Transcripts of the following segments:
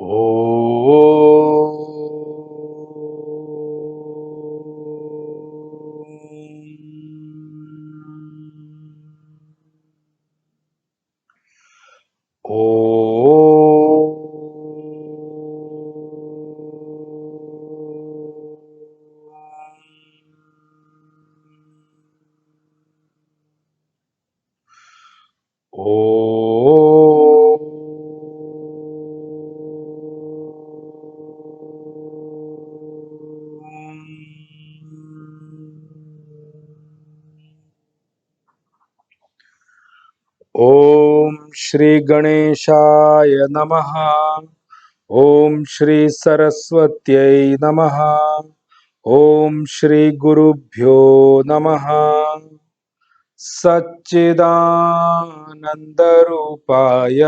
ओम श्री गणेशाय नमः। ओम श्री सरस्वत्यै नमः। ओम श्री गुरुभ्यो नमः। सच्चिदानन्दरूपाय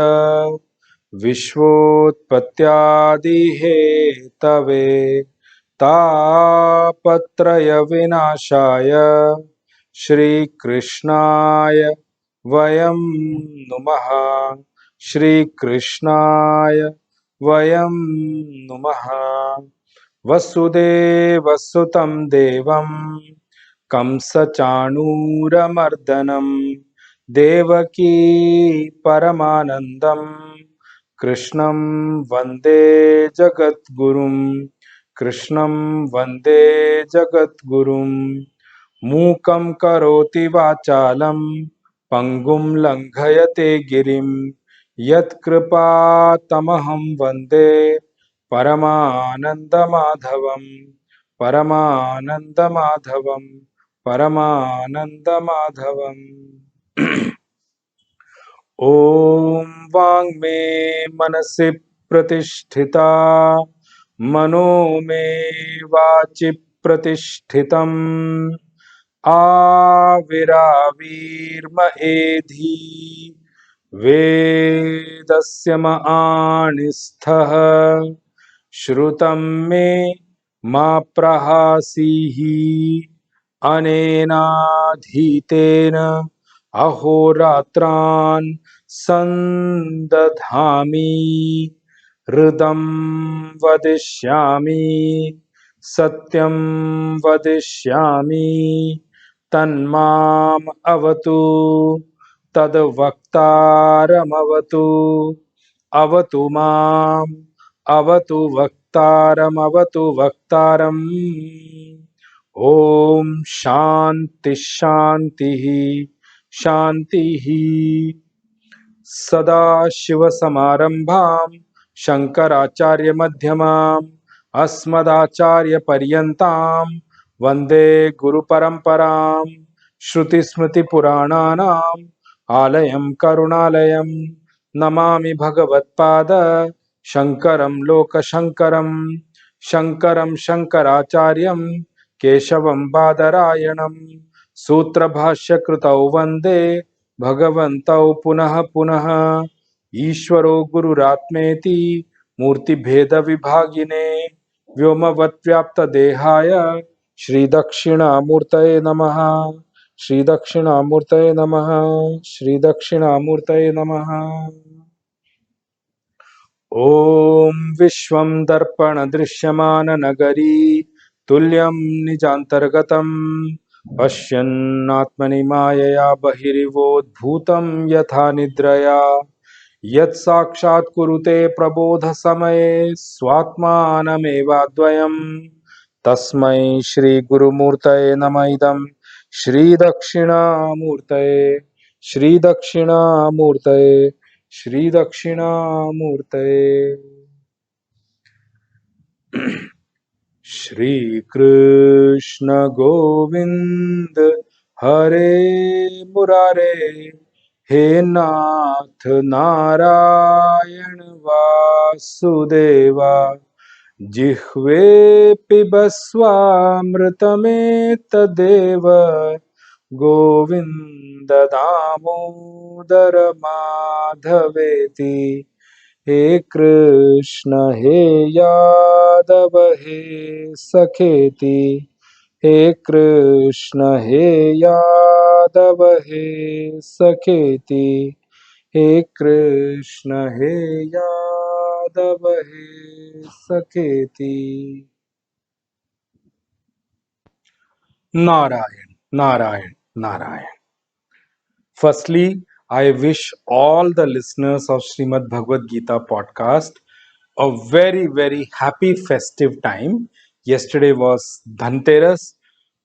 विश्वोत्पत्त्यादिहेतवे तापत्रयविनाशाय श्रीकृष्णाय वयं नुमः। श्रीकृष्णाय वयं नुमः। वसुदेवसुतं देवं कंसचाणूरमर्दनं देवकी परमानन्दं कृष्णं वन्दे जगद्गुरुं। कृष्णं वन्दे जगद्गुरुं। मूकं करोति वाचालं पंगुं लंघयते गिरिं यत्कृपातमहं वन्दे परमानन्दमाधवं। परमानन्दमाधवं परमानन्दमाधवम्। ॐ वाङ्मे मनसि प्रतिष्ठिता मनो मे वाचि प्रतिष्ठितम् आविरावीर्म एधि वेदस्य माणिस्थः श्रुतं मे मा प्रहासीः अनेनाधीतेन अहोरात्रान् संदधामि हृदं वदिष्यामि सत्यं वदिष्यामि तन्माम् अवतु तद्वक्तारमवतु अवतु माम् अवतु वक्तारमवतु वक्तारम्। ॐ शान्ति शान्तिः शान्तिः। सदाशिवसमारम्भां शङ्कराचार्यमध्यमाम् अस्मदाचार्यपर्यन्तां वन्दे गुरुपरम्परां। श्रुतिस्मृतिपुराणानाम् आलयं करुणालयं नमामि भगवत्पाद शङ्करं लोकशङ्करं। शङ्करं शङ्कराचार्यं केशवं बादरायणं सूत्रभाष्यकृतौ वन्दे भगवन्तौ पुनः पुनः। ईश्वरो गुरुरात्मेति मूर्तिभेदविभागिने व्योमवद्व्याप्तदेहाय श्रीदक्षिणामूर्तये नमः। श्रीदक्षिणामूर्तये नमः। श्रीदक्षिणामूर्तये नमः। ॐ विश्वं दर्पणदृश्यमाननगरी तुल्यं निजान्तर्गतं पश्यन्नात्मनि मायया बहिरिवोद्भूतं यथा निद्रया यत्साक्षात् कुरुते प्रबोधसमये स्वात्मानमेवाद्वयम् तस्मै श्रीगुरुमूर्तये नमः। इदं श्रीदक्षिणामूर्तये श्रीदक्षिणामूर्तये श्रीदक्षिणामूर्तये। श्री कृष्ण गोविंद हरे मुरारे हे नाथ नारायण वासुदेवा जिह्वे पिबस्वामृतमेतदेव गोविंद दामोदर माधवेति। हे कृष्ण हे यादव हे सखेति। हे कृष्ण हे यादव हे सखेति। हे कृष्ण हे Yadav यादवहे सखेति. Narayan, Narayan, Narayan. Firstly, I wish all the listeners of Srimad Bhagavad Gita podcast a very, very happy festive time. Yesterday was Dhanteras,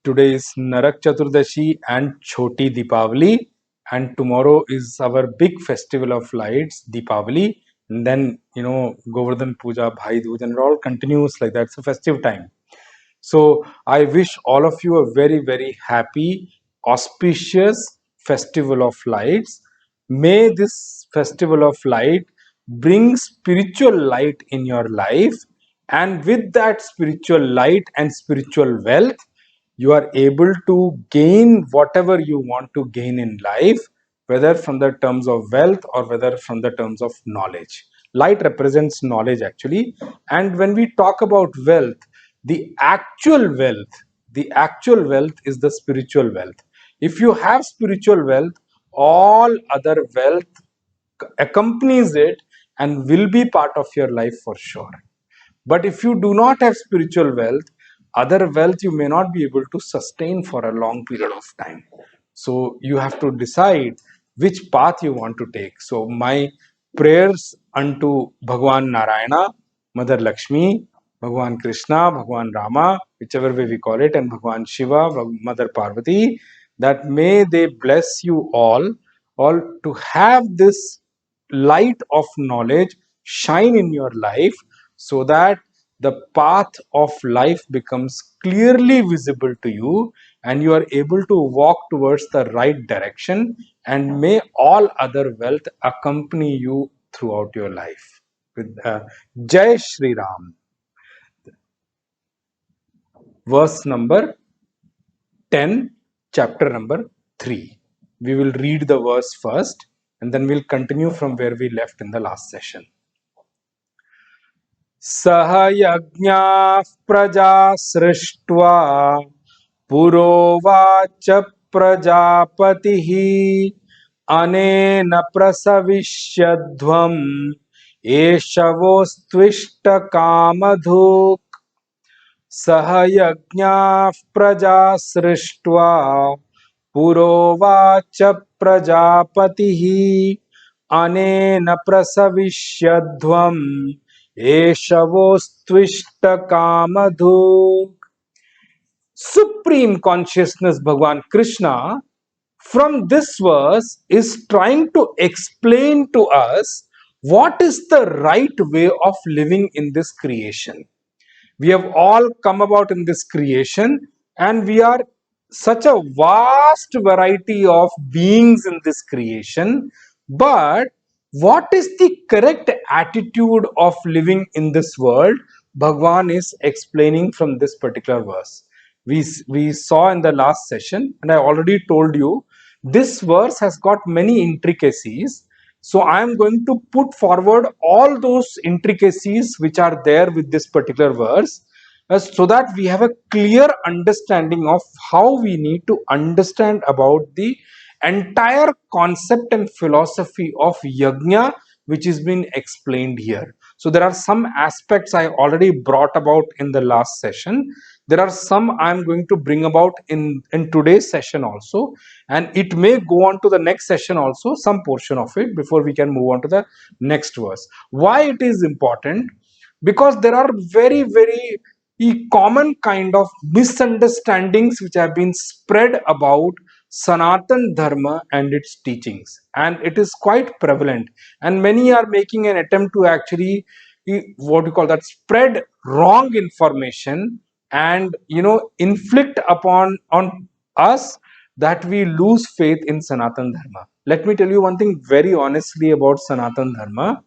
today is Narak Chaturdashi and Choti Deepavali, and tomorrow is our big festival of lights, Deepavali. And then, Govardhan Puja, Bhai Dooj, and it all continues like that. It's a festive time. So I wish all of you a very, very happy, auspicious festival of lights. May this festival of light bring spiritual light in your life, and with that spiritual light and spiritual wealth, you are able to gain whatever you want to gain in life, whether from the terms of wealth or whether from the terms of knowledge. Light represents knowledge actually, and when we talk about wealth, the actual wealth, the actual wealth is the spiritual wealth. If you have spiritual wealth, all other wealth accompanies it and will be part of your life for sure. But if you do not have spiritual wealth, other wealth you may not be able to sustain for a long period of time. So you have to decide which path you want to take. So my prayers unto Bhagwan Narayana, Mother Lakshmi, Bhagwan Krishna, Bhagwan Rama, whichever way we call it, and Bhagwan Shiva, Mother Parvati, that may they bless you all to have this light of knowledge shine in your life, so that the path of life becomes clearly visible to you and you are able to walk towards the right direction, and may all other wealth accompany you throughout your life. With Jai Shri Ram. Verse number 10, chapter number 3. We will read the verse first and then we'll continue from where we left in the last session. सह यज्ञाः प्रजा सृष्ट्वा पुरोवाच प्रजापतिः अनेन प्रसविष्यध्वम् एषवोस्त्विष्टकामधुक्. सह यज्ञाः प्रजा सृष्ट्वा पुरोवाच प्रजापतिः अनेन प्रसविष्यध्वम् एषवोस्त्विष्टकामधुक्. Supreme consciousness Bhagwan Krishna from this verse is trying to explain to us what is the right way of living in this creation. We have all come about in this creation, and we are such a vast variety of beings in this creation. But what is the correct attitude of living in this world? Bhagwan is explaining from this particular verse. We saw in the last session, and I already told you, this verse has got many intricacies. So I am going to put forward all those intricacies which are there with this particular verse, so that we have a clear understanding of how we need to understand about the entire concept and philosophy of yajna, which is being explained here. So there are some aspects I already brought about in the last session. There are some I am going to bring about in today's session also, and it may go on to the next session also, some portion of it, before we can move on to the next verse. Why it is important? Because there are very, very common kind of misunderstandings which have been spread about Sanatan Dharma and its teachings, and it is quite prevalent, and many are making an attempt to actually what we call that spread wrong information and inflict upon on us that we lose faith in Sanatan Dharma. Let me tell you one thing very honestly about Sanatan Dharma.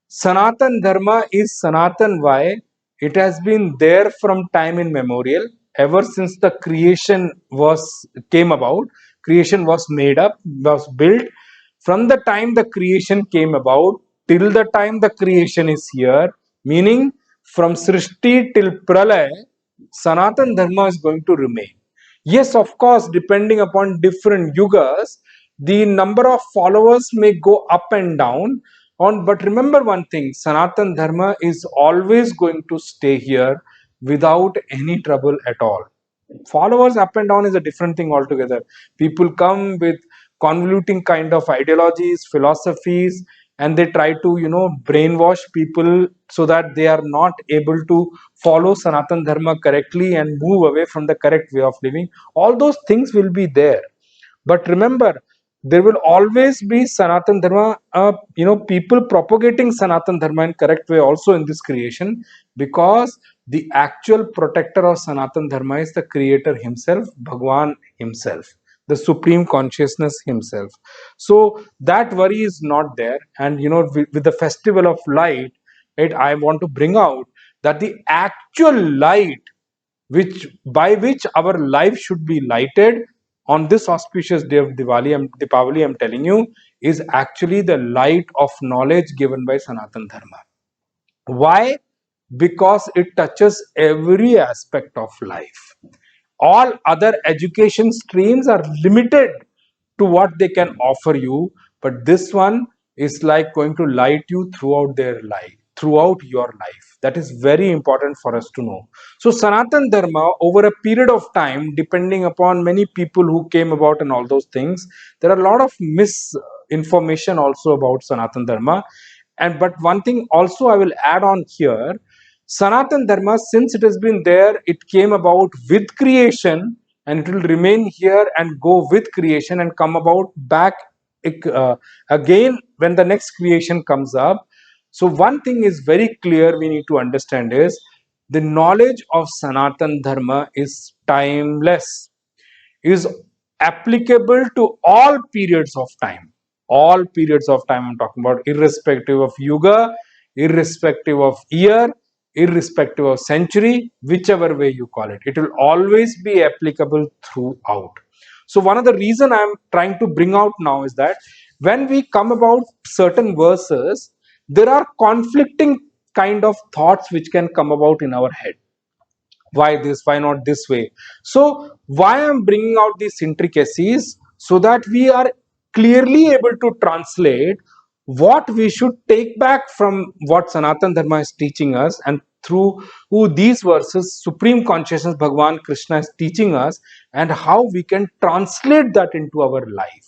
Sanatan Dharma is Sanatan. Why? It has been there from time immemorial, ever since the creation came about. Creation was made up, was built. From the time the creation came about till the time the creation is here, meaning from Srishti till Pralay, Sanatan Dharma is going to remain. Yes, of course, depending upon different yugas, the number of followers may go up and down. But remember one thing, Sanatan Dharma is always going to stay here without any trouble at all. Followers up and down is a different thing altogether. People come with convoluting kind of ideologies, philosophies, and they try to, brainwash people so that they are not able to follow Sanatan Dharma correctly and move away from the correct way of living. All those things will be there. But remember, there will always be Sanatan Dharma, people propagating Sanatan Dharma in correct way also in this creation, because the actual protector of Sanatan Dharma is the creator himself, Bhagwan himself, the supreme consciousness himself. So that worry is not there. And with the festival of light, I want to bring out that the actual light which our life should be lighted on this auspicious day of Deepavali, I'm telling you, is actually the light of knowledge given by Sanatan Dharma. Why? Because it touches every aspect of life. All other education streams are limited to what they can offer you, but this one is like going to light you throughout your life. That is very important for us to know. So Sanatan Dharma, over a period of time, depending upon many people who came about and all those things, there are a lot of misinformation also about Sanatan Dharma. But one thing also I will add on here, Sanatan Dharma, since it has been there, it came about with creation, and it will remain here and go with creation and come about back again when the next creation comes up. So one thing is very clear we need to understand is the knowledge of Sanatan Dharma is timeless, is applicable to all periods of time. All periods of time I'm talking about, irrespective of yuga, irrespective of year, irrespective of century, whichever way you call it, it will always be applicable throughout. So one of the reason I'm trying to bring out now is that when we come about certain verses, there are conflicting kind of thoughts which can come about in our head. Why this, why not this way? So why I'm bringing out these intricacies, so that we are clearly able to translate what we should take back from what Sanatan Dharma is teaching us, and through who these verses supreme consciousness Bhagwan Krishna is teaching us, and how we can translate that into our life.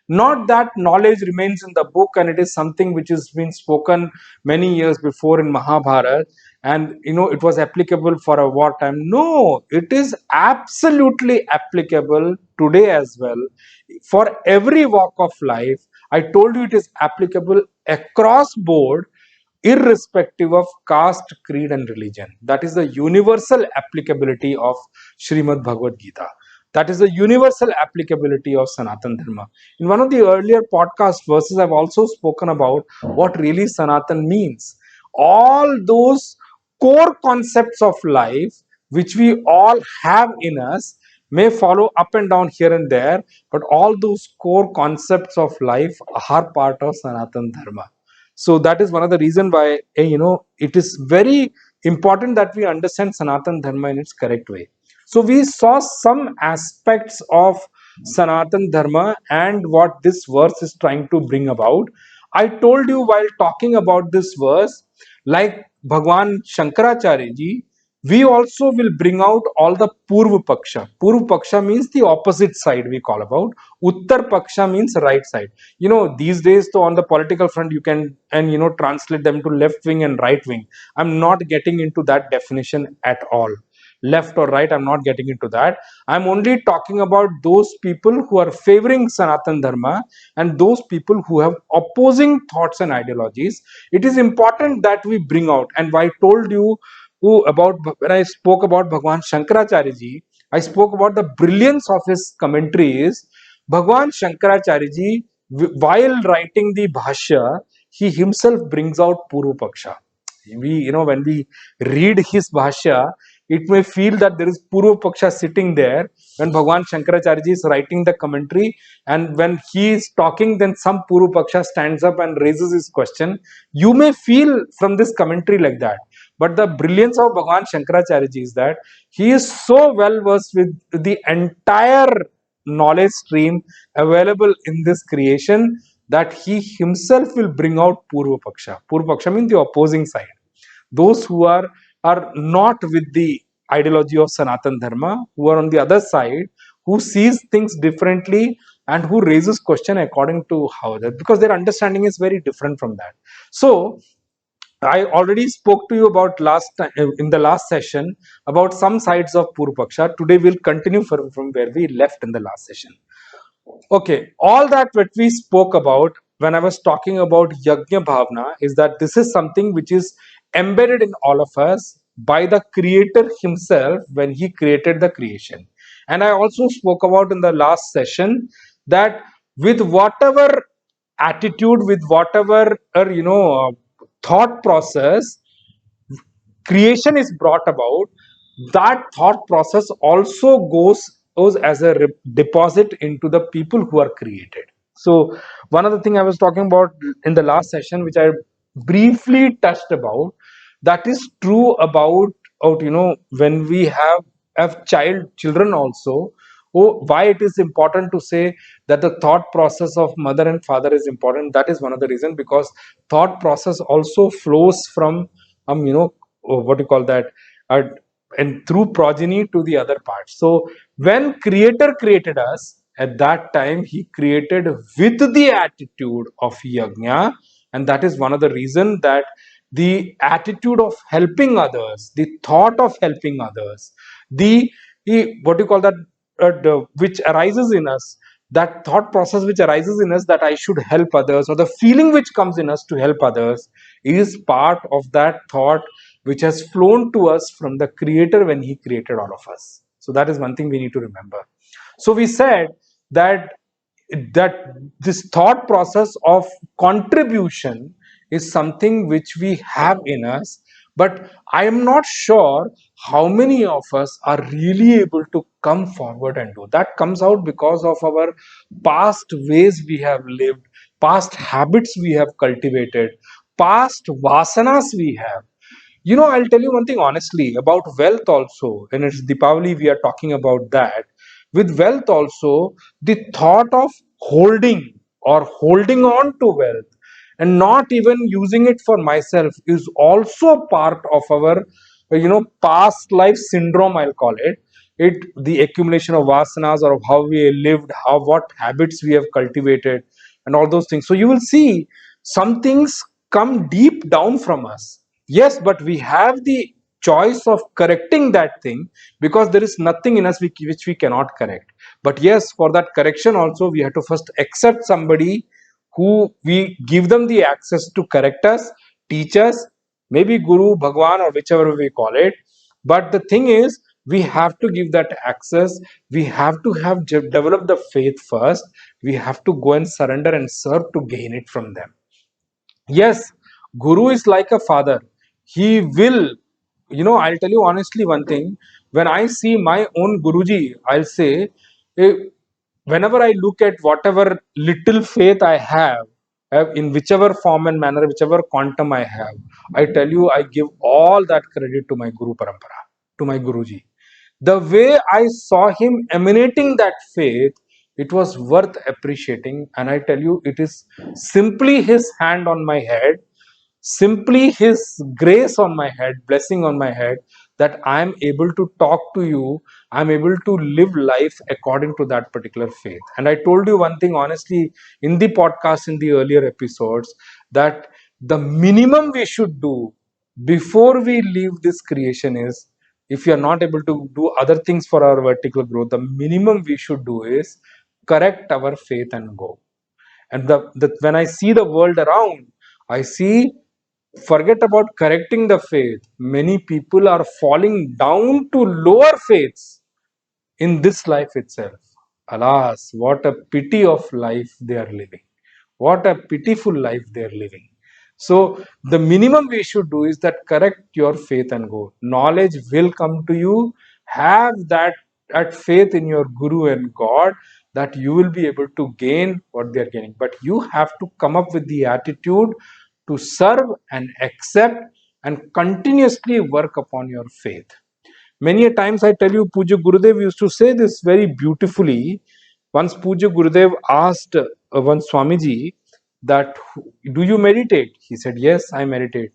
Not that knowledge remains in the book and it is something which has been spoken many years before in Mahabharata, and it was applicable for a wartime. No, it is absolutely applicable today as well, for every walk of life. I told you it is applicable across board, irrespective of caste, creed, and religion. That is the universal applicability of Srimad Bhagavad Gita. That is the universal applicability of Sanatan Dharma. In one of the earlier podcast verses, I've also spoken about what really Sanatan means. All those core concepts of life which we all have in us may follow up and down here and there, but all those core concepts of life are part of Sanatan Dharma. So that is one of the reason why it is very important that we understand Sanatan Dharma in its correct way. So we saw some aspects of Sanatan Dharma and what this verse is trying to bring about. I told you while talking about this verse, like Bhagwan Shankaracharya ji, we also will bring out all the Purva Paksha. Purva Paksha means the opposite side, we call about. Uttar Paksha means right side. These days, so on the political front, you can translate them to left wing and right wing. I'm not getting into that definition at all. Left or right, I'm not getting into that. I'm only talking about those people who are favoring Sanatan Dharma and those people who have opposing thoughts and ideologies. It is important that we bring out, and I told you about when I spoke about Bhagwan Shankaracharya ji, I spoke about the brilliance of his commentaries. Bhagwan Shankaracharya ji, while writing the Bhashya, he himself brings out Purva Paksha. When we read his Bhashya, it may feel that there is Purva Paksha sitting there when Bhagwan Shankaracharya ji is writing the commentary, and when he is talking, then some Purva Paksha stands up and raises his question. You may feel from this commentary like that. But the brilliance of Bhagwan Shankaracharya ji is that he is so well versed with the entire knowledge stream available in this creation, that he himself will bring out Purva Paksha. Purva Paksha means the opposing side. Those who are not with the ideology of Sanatan Dharma, who are on the other side, who sees things differently and who raises question according to how that, because their understanding is very different from that. So I already spoke to you about last time in the last session about some sides of Purvapaksha. Today we'll continue from where we left in the last session. Okay, all that what we spoke about when I was talking about Yajna Bhavna is that this is something which is embedded in all of us by the Creator Himself when He created the creation. And I also spoke about in the last session that with whatever attitude, with whatever thought process creation is brought about, that thought process also goes as a deposit into the people who are created. So one of the thing I was talking about in the last session, which I briefly touched about, that is true about when we have children also. Oh, why it is important to say that the thought process of mother and father is important? That is one of the reasons, because thought process also flows from what do you call that, uh, and through progeny to the other parts. So when creator created us, at that time he created with the attitude of yajna, and that is one of the reason that the attitude of helping others, the thought of helping others, the what do you call that, which arises in us, that thought process which arises in us that I should help others, or the feeling which comes in us to help others, is part of that thought which has flown to us from the creator when he created all of us. So that is one thing we need to remember. So we said that this thought process of contribution is something which we have in us, but I am not sure how many of us are really able to come forward and do that. Comes out because of our past ways we have lived, past habits we have cultivated, past vasanas we have. I'll tell you one thing honestly about wealth also, and it's Deepavali, we are talking about that. With wealth also, the thought of holding or holding on to wealth and not even using it for myself is also part of our, past life syndrome, I'll call it. The accumulation of vasanas, or of how we lived, what habits we have cultivated, and all those things. So you will see some things come deep down from us. Yes, but we have the choice of correcting that thing, because there is nothing in us which we cannot correct. But yes, for that correction also, we have to first accept somebody who we give them the access to correct us, teach us, maybe Guru, Bhagwan, or whichever we call it. But the thing is, we have to give that access. We have to have develop the faith first. We have to go and surrender and serve to gain it from them. Yes, Guru is like a father. He will, I'll tell you honestly one thing. When I see my own Guruji, I'll say, eh, whenever I look at whatever little faith I have, in whichever form and manner, whichever quantum I have, I tell you, I give all that credit to my Guru Parampara, to my Guruji. The way I saw him emanating that faith, it was worth appreciating. And I tell you, it is simply his hand on my head, simply his grace on my head, blessing on my head, that I am able to talk to you. I'm able to live life according to that particular faith. And I told you one thing honestly in the podcast, in the earlier episodes, that the minimum we should do before we leave this creation is, if we are not able to do other things for our vertical growth, the minimum we should do is correct our faith and go. And when I see the world around, I see, forget about correcting the faith, many people are falling down to lower faiths in this life itself. Alas, what a pity of life they are living. What a pitiful life they are living. So, the minimum we should do is that correct your faith and go. Knowledge will come to you. Have that faith in your Guru and God, that you will be able to gain what they are gaining. But you have to come up with the attitude to serve and accept and continuously work upon your faith. Many a times I tell you, Puja Gurudev used to say this very beautifully. Once Puja Gurudev asked one Swamiji that, do you meditate? He said, yes, I meditate.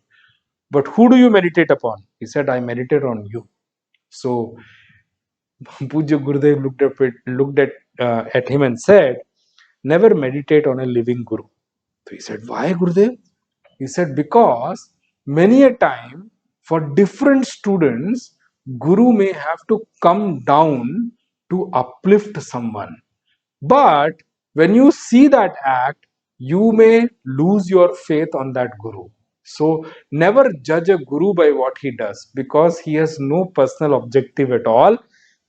But who do you meditate upon? He said, I meditate on you. So Puja Gurudev looked at him and said, never meditate on a living Guru. So he said, why, Gurudev? He said, because many a time for different students, Guru may have to come down to uplift someone. But when you see that act, you may lose your faith on that Guru. So never judge a Guru by what he does, because he has no personal objective at all.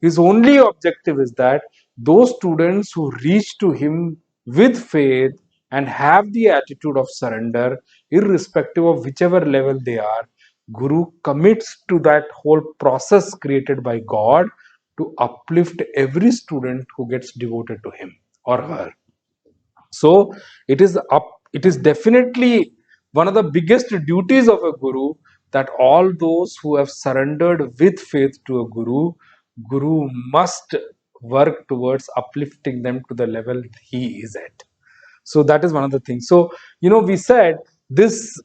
His only objective is that those students who reach to him with faith and have the attitude of surrender, irrespective of whichever level they are, Guru commits to that whole process created by God to uplift every student who gets devoted to him or her. So it is definitely one of the biggest duties of a guru, that all those who have surrendered with faith to a guru must work towards uplifting them to the level he is at. So that is one of the things. So we said this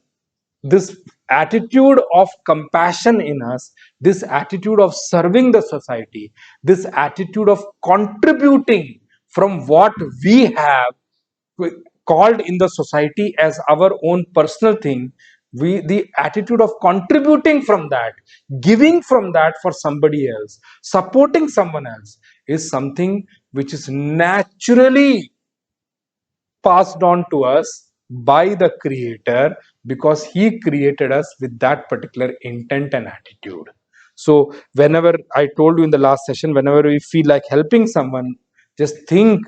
attitude of compassion in us, this attitude of serving the society, this attitude of contributing from what we have called in the society as our own personal thing, the attitude of contributing from that, giving from that for somebody else, supporting someone else, is something which is naturally passed on to us by the creator, because he created us with that particular intent and attitude. So whenever, I told you in the last session, whenever we feel like helping someone, just think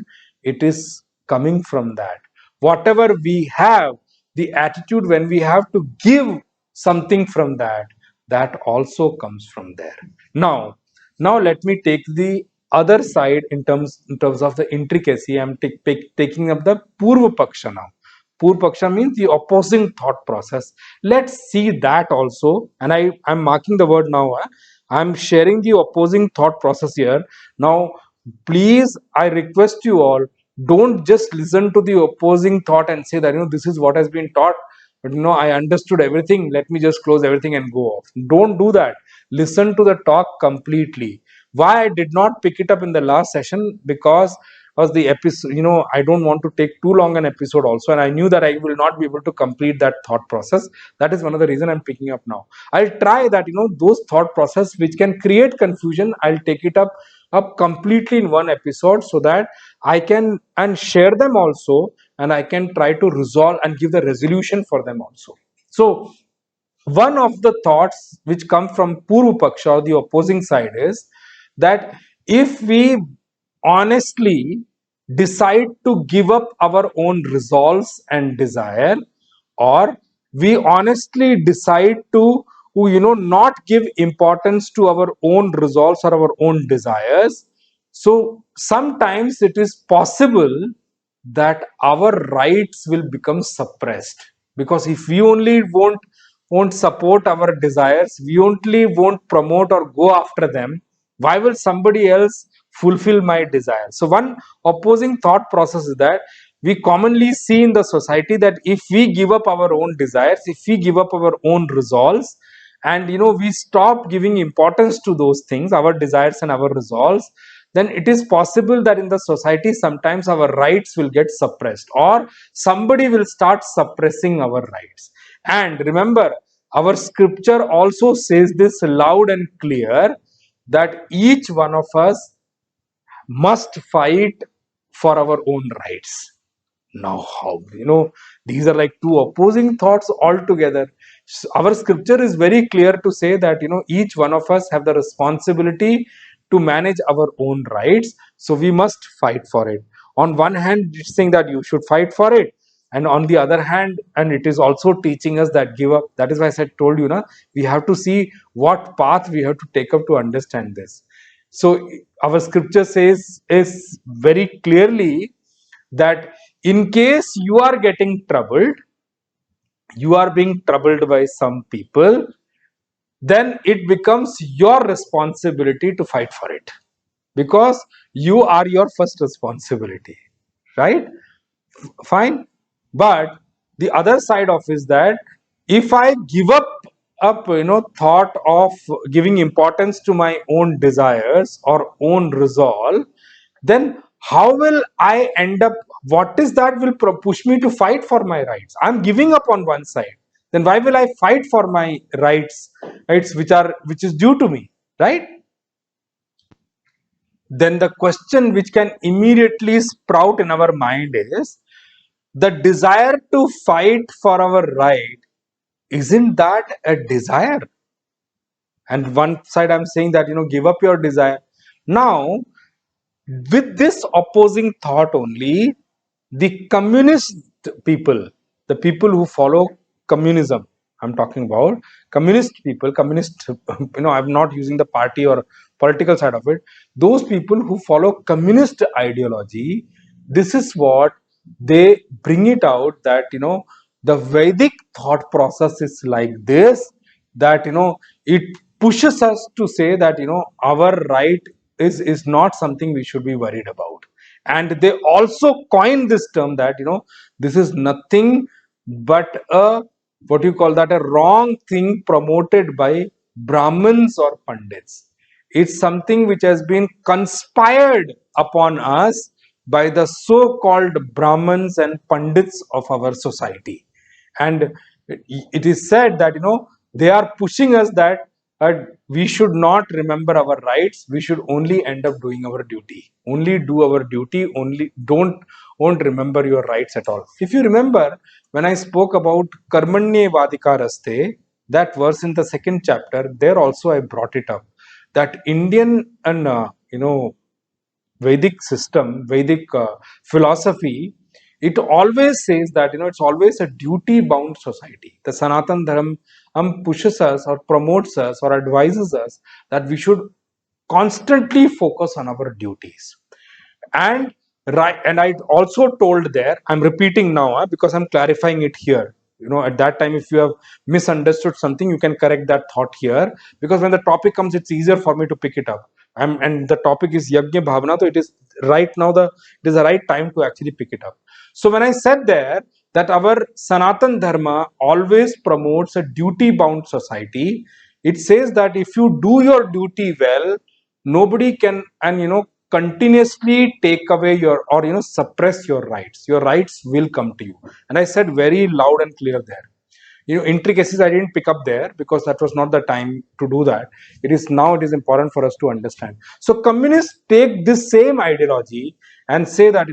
it is coming from that. Whatever we have, the attitude when we have to give something from that, that also comes from there. Now let me take the other side in terms of the intricacy. I'm taking up the Purva Paksha now. Purva Paksha means the opposing thought process. Let's see that also. And I'm marking the word now. I'm sharing the opposing thought process here. Now, please, I request you all, don't just listen to the opposing thought and say that, this is what has been taught, but I understood everything, let me just close everything and go off. Don't do that. Listen to the talk completely. Why I did not pick it up in the last session, because was the episode, I don't want to take too long an episode also, and I knew that I will not be able to complete that thought process. That is one of the reason I'm picking up now. I'll try that, those thought process which can create confusion, I'll take it up completely in one episode, so that I can and share them also, and I can try to resolve and give the resolution for them also. So one of the thoughts which come from Purva Paksha, or the opposing side, is that if we honestly decide to give up our own resolves and desire, or we honestly decide to not give importance to our own resolves or our own desires, so sometimes it is possible that our rights will become suppressed. Because if we only won't support our desires, we only won't promote or go after them, why will somebody else fulfill my desire? So one opposing thought process is that we commonly see in the society that if we give up our own desires, if we give up our own resolves, and we stop giving importance to those things, our desires and our resolves, then it is possible that in the society sometimes our rights will get suppressed, or somebody will start suppressing our rights. And remember, our scripture also says this loud and clear, that each one of us must fight for our own rights. Now, how? These are like two opposing thoughts altogether. Our scripture is very clear to say that, each one of us have the responsibility to manage our own rights. So we must fight for it. On one hand, it's saying that you should fight for it. And on the other hand, and it is also teaching us that give up. That is why I said, told you, we have to see what path we have to take up to understand this. So our scripture says is very clearly that in case you are getting troubled, you are being troubled by some people, then it becomes your responsibility to fight for it, because you are your first responsibility, right? Fine. But the other side of is that if I give up thought of giving importance to my own desires or own resolve, then how will I end up? What is that will push me to fight for my rights? I'm giving up on one side. Then why will I fight for my rights which is due to me, right? Then the question which can immediately sprout in our mind is the desire to fight for our right. Isn't that a desire? And one side I'm saying that give up your desire. Now with this opposing thought only, the communist people, the people who follow communism, I'm talking about communist people, communist, I'm not using the party or political side of it. Those people who follow communist ideology, this is what they bring it out, that the Vedic thought process is like this, that it pushes us to say that our right is not something we should be worried about. And they also coin this term that this is nothing but a, what you call that, a wrong thing promoted by Brahmins or Pandits. It's something which has been conspired upon us by the so-called Brahmins and Pandits of our society. And it is said that they are pushing us that we should not remember our rights. We should only end up doing our duty. Only do our duty. Only don't remember your rights at all. If you remember, when I spoke about Karmanye Vadika Raste, that verse in the second chapter, there also I brought it up. That Indian and Vedic system, Vedic philosophy, it always says that it's always a duty-bound society. The Sanatan Dharma pushes us or promotes us or advises us that we should constantly focus on our duties. And right, and I also told there, I'm repeating now because I'm clarifying it here. At that time, if you have misunderstood something, you can correct that thought here, because when the topic comes, it's easier for me to pick it up. And the topic is Yajna Bhavana, so it is right now it is the right time to actually pick it up. So when I said there that our Sanatan Dharma always promotes a duty-bound society, it says that if you do your duty well, nobody can continuously take away your or suppress your rights. Your rights will come to you. And I said very loud and clear there. Intricacies I didn't pick up there because that was not the time to do that. It is important for us to understand. So communists take this same ideology and say that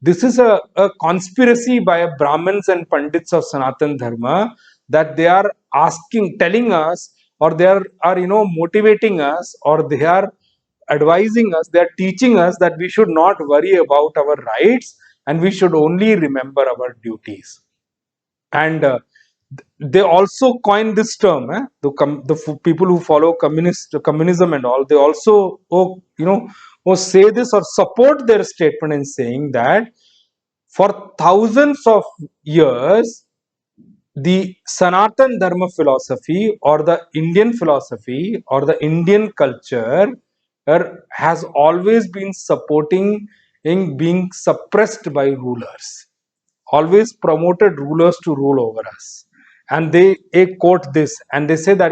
this is a conspiracy by a Brahmins and Pandits of Sanatan Dharma, that they are telling us, or they are motivating us, or they are advising us, they are teaching us that we should not worry about our rights and we should only remember our duties. And they also coined this term, the people who follow communism and all, they also say this or support their statement in saying that for thousands of years the Sanatan Dharma philosophy or the Indian philosophy or the Indian culture has always been supporting in being suppressed by rulers, always promoted rulers to rule over us. And they quote this and they say that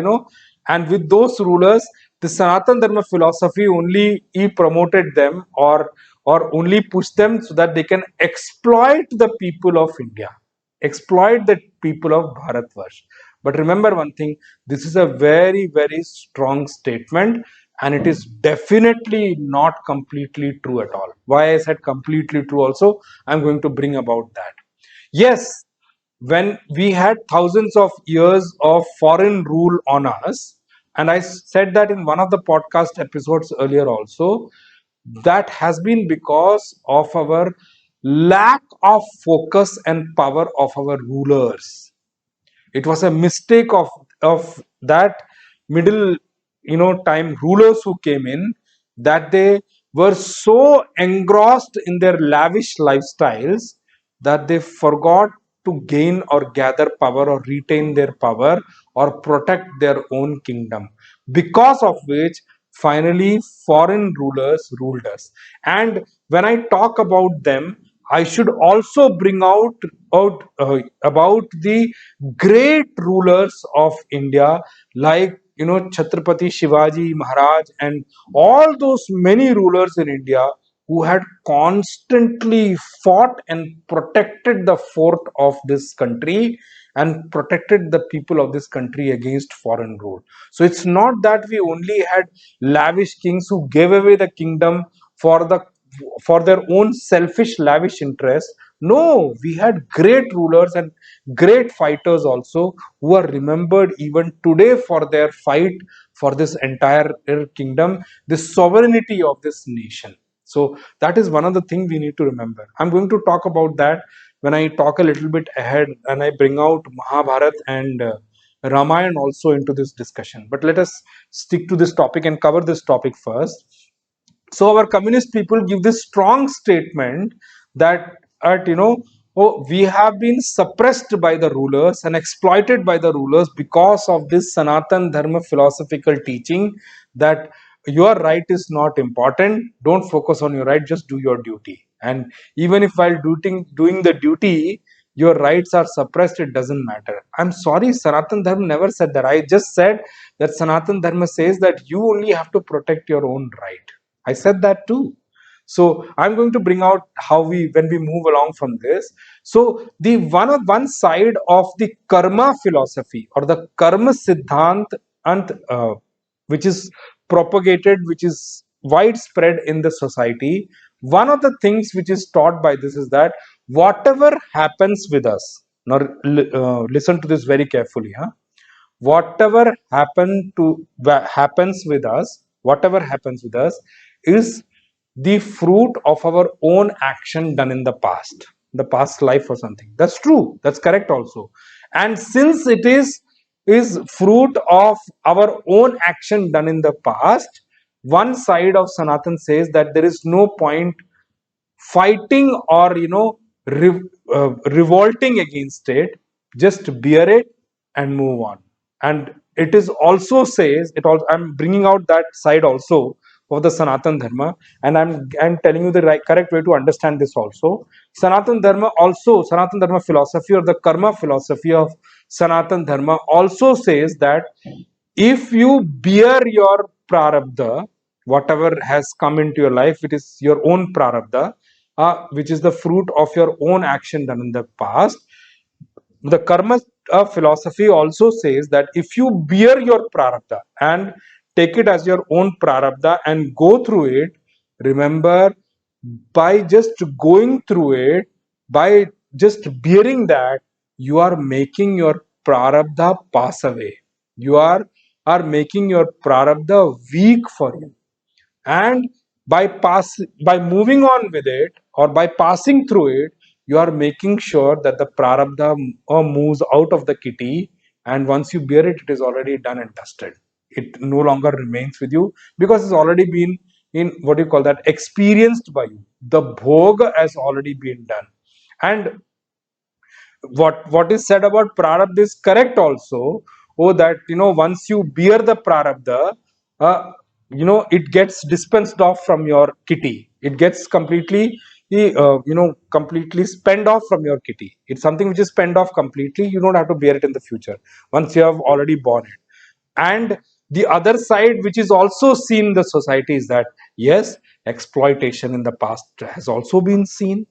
and with those rulers, the Sanatan Dharma philosophy only promoted them or only pushed them so that they can exploit the people of India, exploit the people of Bharatvarsh. But remember one thing, this is a very, very strong statement, and it is definitely not completely true at all. Why I said completely true also, I'm going to bring about that. Yes, when we had thousands of years of foreign rule on us, and I said that in one of the podcast episodes earlier also, that has been because of our lack of focus and power of our rulers. It was a mistake of that middle time rulers who came in, that they were so engrossed in their lavish lifestyles that they forgot to gain or gather power or retain their power or protect their own kingdom, because of which finally foreign rulers ruled us. And when I talk about them, I should also bring out about the great rulers of India, like Chhatrapati Shivaji Maharaj and all those many rulers in India who had constantly fought and protected the fort of this country and protected the people of this country against foreign rule. So it's not that we only had lavish kings who gave away the kingdom for the for their own selfish lavish interest. No, we had great rulers and great fighters also, who are remembered even today for their fight for this entire kingdom, the sovereignty of this nation. So that is one of the things we need to remember. I'm going to talk about that when I talk a little bit ahead and I bring out Mahabharat and Ramayana also into this discussion. But let us stick to this topic and cover this topic first. So our communist people give this strong statement that at oh, we have been suppressed by the rulers and exploited by the rulers because of this Sanatan Dharma philosophical teaching that your right is not important, don't focus on your right, just do your duty. And even if while doing the duty your rights are suppressed, it doesn't matter. I'm sorry, Sanatan Dharma never said that. I just said that Sanatan Dharma says that you only have to protect your own right. I said that too. So I'm going to bring out how when we move along from this. So the one side of the karma philosophy or the karma siddhant, and which is propagated, which is widespread in the society. One of the things which is taught by this is that whatever happens with us. Now listen to this very carefully, huh? Whatever whatever happens with us is the fruit of our own action done in the past life or something. That's true, that's correct also. And since it is fruit of our own action done in the past, one side of Sanatan says that there is no point fighting or revolting against it. Just bear it and move on. And it is also says it also, I'm bringing out that side also of the Sanatan Dharma, and I'm telling you the correct way to understand this also. Sanatan Dharma philosophy or the karma philosophy of Sanatan Dharma also says that if you bear your prarabdha, whatever has come into your life, it is your own prarabdha, which is the fruit of your own action done in the past. The karma philosophy also says that if you bear your prarabdha and take it as your own prarabdha and go through it, remember, by just going through it, by just bearing that, you are making your prarabdha pass away. You are making your prarabdha weak for you. And by moving on with it or by passing through it, you are making sure that the prarabdha moves out of the kitty, and once you bear it, it is already done and dusted. It no longer remains with you because it's already been in what you call that experienced by you. The bhoga has already been done. And what is said about prarabdha is correct also. Oh, that once you bear the prarabdha, it gets dispensed off from your kitty. It gets completely spent off from your kitty. It's something which is spent off completely. You don't have to bear it in the future once you have already borne it. And the other side, which is also seen in the society, is that yes, exploitation in the past has also been seen.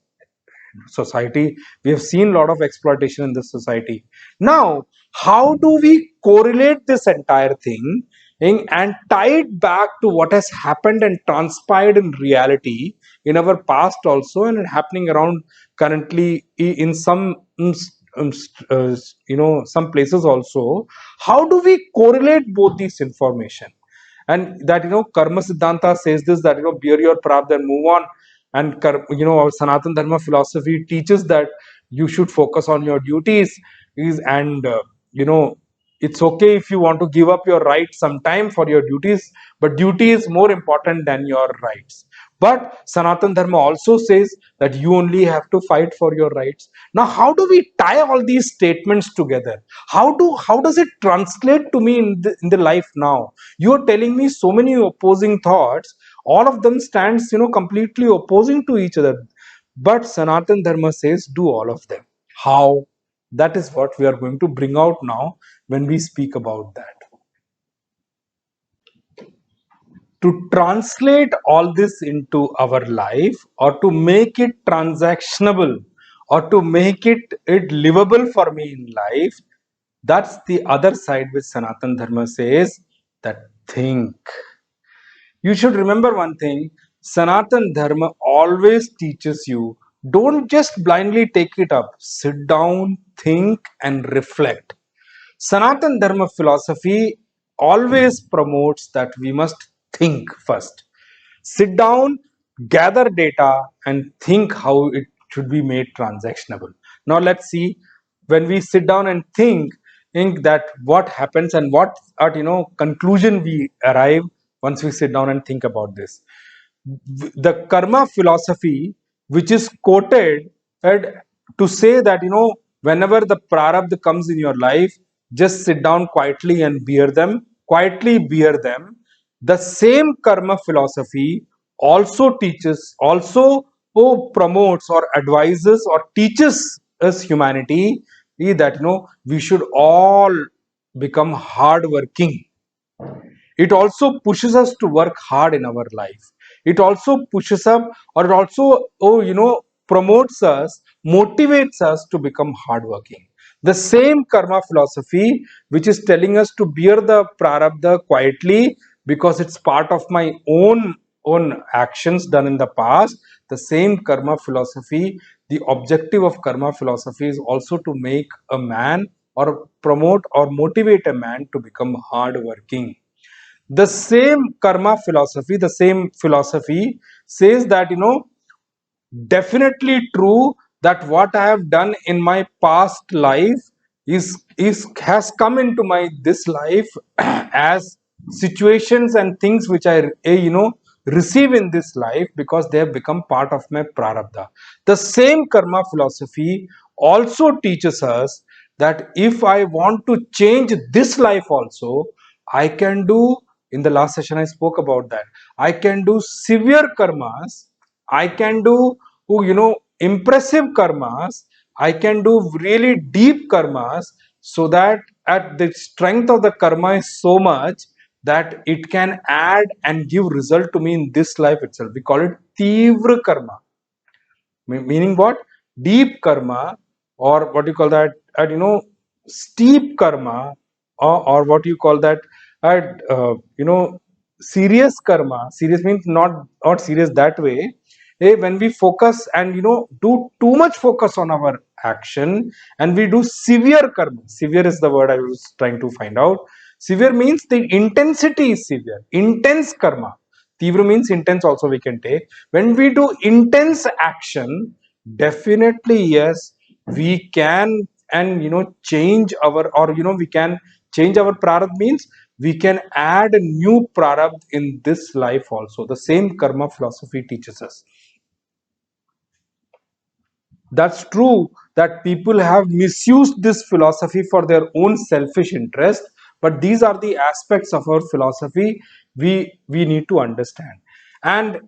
Society, we have seen a lot of exploitation in this society. Now, how do we correlate this entire thing and tie it back to what has happened and transpired in reality in our past also, and happening around currently in some some places also? How do we correlate both these information? And that karma siddhanta says this, that bear your prarabdha and move on. And our Sanatan Dharma philosophy teaches that you should focus on your duties. And it's okay if you want to give up your rights sometime for your duties, but duty is more important than your rights. But Sanatan Dharma also says that you only have to fight for your rights. Now, how do we tie all these statements together? How does it translate to me in the life now? You are telling me so many opposing thoughts. All of them stands completely opposing to each other. But Sanatan Dharma says do all of them. How? That is what we are going to bring out now when we speak about that. To translate all this into our life, or to make it transactionable, or to make it livable for me in life, that's the other side which Sanatan Dharma says, that think. You should remember one thing: Sanatan Dharma always teaches you, don't just blindly take it up. Sit down, think, and reflect. Sanatan Dharma philosophy always promotes that we must think first. Sit down, gather data, and think how it should be made transactionable. Now let's see, when we sit down and think that what happens and what at conclusion we arrive once we sit down and think about this. The karma philosophy, which is quoted to say that whenever the prarabdha comes in your life, just sit down quietly and bear them. The same karma philosophy also teaches, also promotes or advises or teaches us humanity that we should all become hardworking. It also pushes us to work hard in our life. It also pushes up, or it also promotes us, motivates us to become hardworking. The same karma philosophy which is telling us to bear the prarabdha quietly because it's part of my own actions done in the past, the same karma philosophy, the objective of karma philosophy is also to make a man, or promote or motivate a man to become hardworking. The same karma philosophy, the same philosophy says that definitely true that what I have done in my past life is has come into my this life as situations and things which I receive in this life because they have become part of my prarabdha. The same karma philosophy also teaches us that if I want to change this life also, I can do, in the last session I spoke about that, I can do severe karmas, I can do impressive karmas, I can do really deep karmas, so that at the strength of the karma is so much that it can add and give result to me in this life itself. We call it tivra karma. Meaning what? Deep karma, or what you call that, steep karma, or what you call that, at serious karma. Serious means not serious that way. When we focus and do too much focus on our action, and we do severe karma. Severe is the word I was trying to find out. Severe means the intensity is severe, intense karma. Tivra means intense also we can take. When we do intense action, definitely yes, we can, and change our, or we can change our prarabdha, means we can add a new prarabdha in this life also. The same karma philosophy teaches us. That's true that people have misused this philosophy for their own selfish interest, but these are the aspects of our philosophy we need to understand. And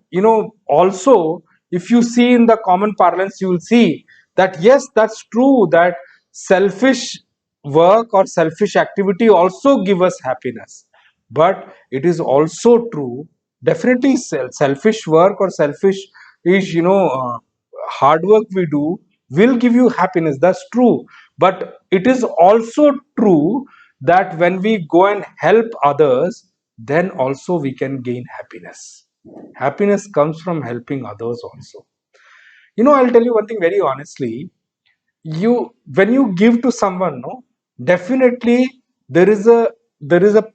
also, if you see in the common parlance, you will see that yes, that's true that selfish work or selfish activity also give us happiness, but it is also true, definitely selfish work or selfish is hard work we do will give you happiness, that's true. But it is also true that when we go and help others, then also we can gain happiness. Happiness comes from helping others also. I'll tell you one thing very honestly. You, when you give to someone, no, definitely there is a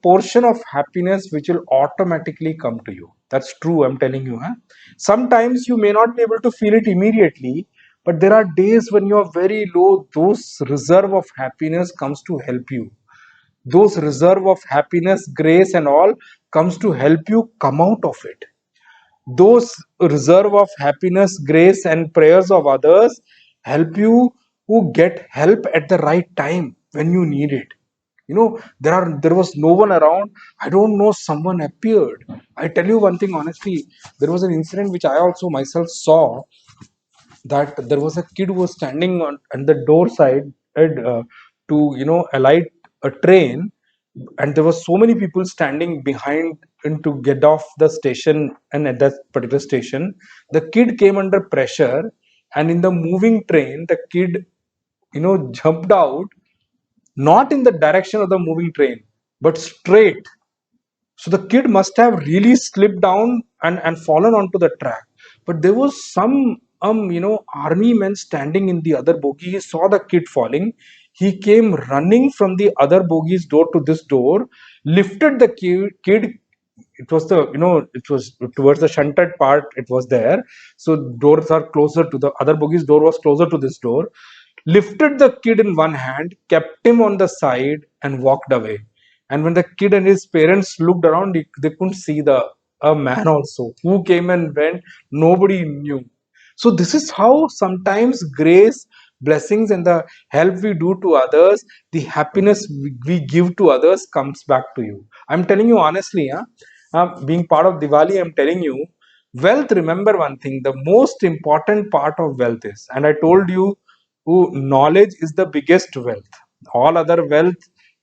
portion of happiness which will automatically come to you. That's true, I'm telling you, huh? Sometimes you may not be able to feel it immediately, but there are days when you are very low, those reserve of happiness comes to help you. Those reserve of happiness, grace and all comes to help you come out of it. Those reserve of happiness, grace and prayers of others help you who get help at the right time when you need it. There was no one around, I don't know, someone appeared. I tell you one thing honestly, there was an incident which I also myself saw. that there was a kid who was standing on the door side to alight a train, and there were so many people standing behind and to get off the station. And at that particular station, the kid came under pressure, and in the moving train, the kid jumped out, not in the direction of the moving train, but straight. So the kid must have really slipped down and fallen onto the track. But there was some army men standing in the other bogie. He saw the kid falling. He came running from the other bogie's door to this door, lifted the kid. It was it was towards the shunted part, it was there. So doors are closer to the other bogey's door, was closer to this door. Lifted the kid in one hand, kept him on the side, and walked away. And when the kid and his parents looked around, they couldn't see the a man also who came and went. Nobody knew. So this is how sometimes grace, blessings, and the help we do to others, the happiness we give to others comes back to you. I'm telling you honestly, being part of Diwali, I'm telling you, wealth. Remember one thing: the most important part of wealth is, and I told you, knowledge is the biggest wealth. All other wealth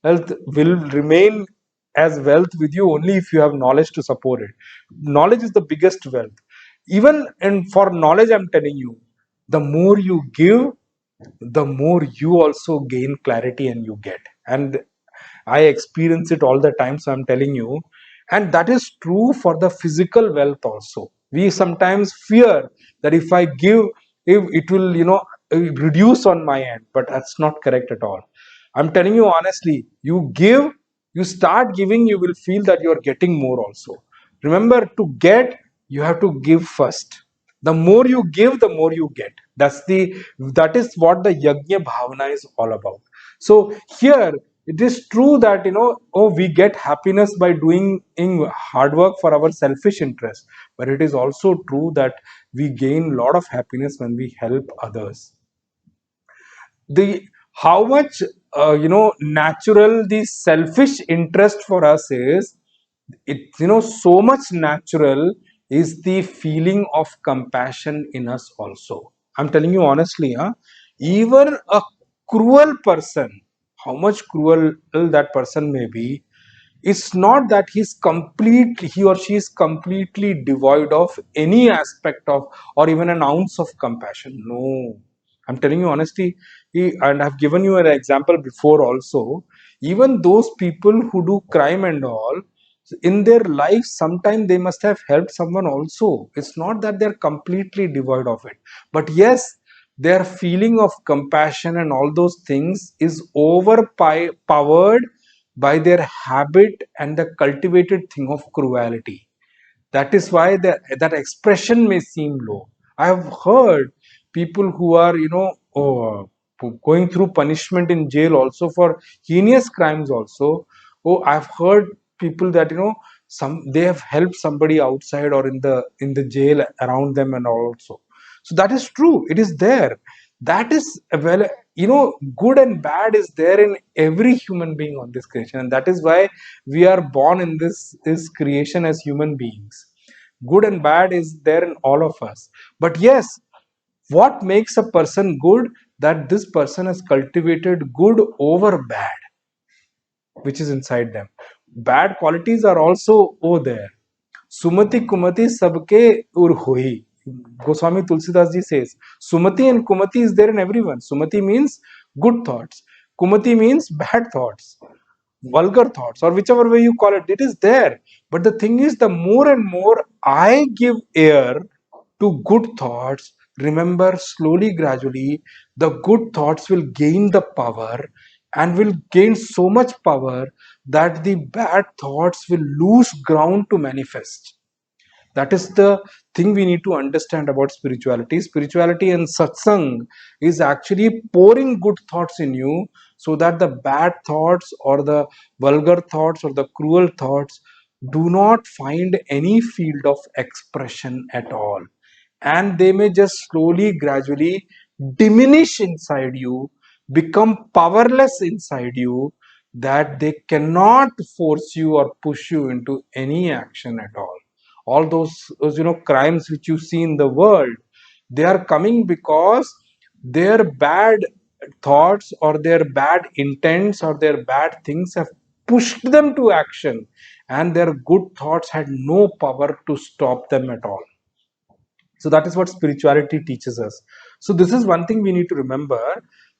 will remain as wealth with you only if you have knowledge to support it. Knowledge is the biggest wealth. Even and for knowledge, I'm telling you, the more you give, the more you also gain clarity and you get. And I experience it all the time, so I'm telling you. And that is true for the physical wealth also. We sometimes fear that if I give, if it will, reduce on my end, but that's not correct at all. I'm telling you honestly, you give, you start giving, you will feel that you're getting more also. Remember, to get, you have to give first. The more you give, the more you get. That is what the yajna bhavana is all about. So here it is true that we get happiness by doing hard work for our selfish interest, but it is also true that we gain a lot of happiness when we help others. The How much natural the selfish interest for us is, it so much natural is the feeling of compassion in us also. I'm telling you honestly, even a cruel person, how much cruel that person may be, it's not that he or she is completely devoid of any aspect of, or even an ounce of compassion. No, I'm telling you honestly, and I've given you an example before also. Even those people who do crime and all, in their life, sometime they must have helped someone also. It's not that they're completely devoid of it, but yes, their feeling of compassion and all those things is overpowered by their habit and the cultivated thing of cruelty. That is why that expression may seem low. I have heard people who are going through punishment in jail also for heinous crimes also. Oh, I've heard people that some they have helped somebody outside or in the jail around them and all also. So that is true, it is there. That is, well, good and bad is there in every human being on this creation, and that is why we are born in this creation as human beings. Good and bad is there in all of us. But yes, what makes a person good? That this person has cultivated good over bad, which is inside them. Bad qualities are also over there. Sumati Kumati sabke ur hoi. Goswami Tulsidas ji says, Sumati and Kumati is there in everyone. Sumati means good thoughts. Kumati means bad thoughts, vulgar thoughts, or whichever way you call it. It is there. But the thing is, the more and more I give air to good thoughts, remember, slowly, gradually, the good thoughts will gain the power and will gain so much power that the bad thoughts will lose ground to manifest. That is the thing we need to understand about spirituality. Spirituality and satsang is actually pouring good thoughts in you, so that the bad thoughts or the vulgar thoughts or the cruel thoughts do not find any field of expression at all, and they may just slowly, gradually diminish inside you, become powerless inside you, that they cannot force you or push you into any action at all. All those crimes which you see in the world, They are coming because their bad thoughts or their bad intents or their bad things have pushed them to action, and their good thoughts had no power to stop them at all. So that is what spirituality teaches us. So this is one thing we need to remember,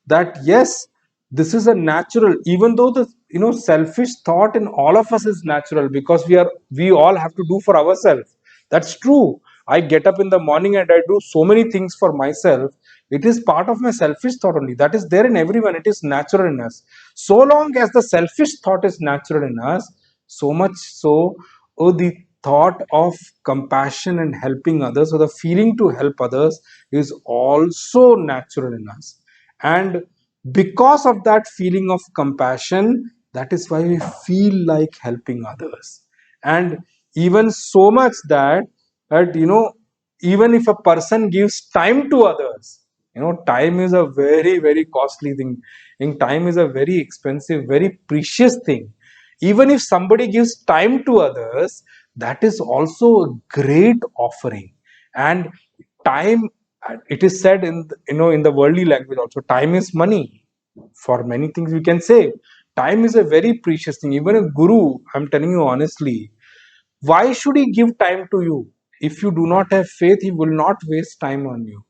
that yes, this is a natural, even though the selfish thought in all of us is natural, because we all have to do for ourselves. That's true. I get up in the morning and I do so many things for myself. It is part of my selfish thought only. That is there in everyone. It is natural in us. So long as the selfish thought is natural in us, so much so, the thought of compassion and helping others, or the feeling to help others, is also natural in us. And because of that feeling of compassion, that is why we feel like helping others. And even so much that even if a person gives time to others, time is a very, very costly thing, and time is a very expensive, very precious thing. Even if somebody gives time to others, that is also a great offering. And time, it is said in in the worldly language also, time is money. For many things we can say time is a very precious thing. Even a guru, I'm telling you honestly, why should he give time to you? If you do not have faith, he will not waste time on you.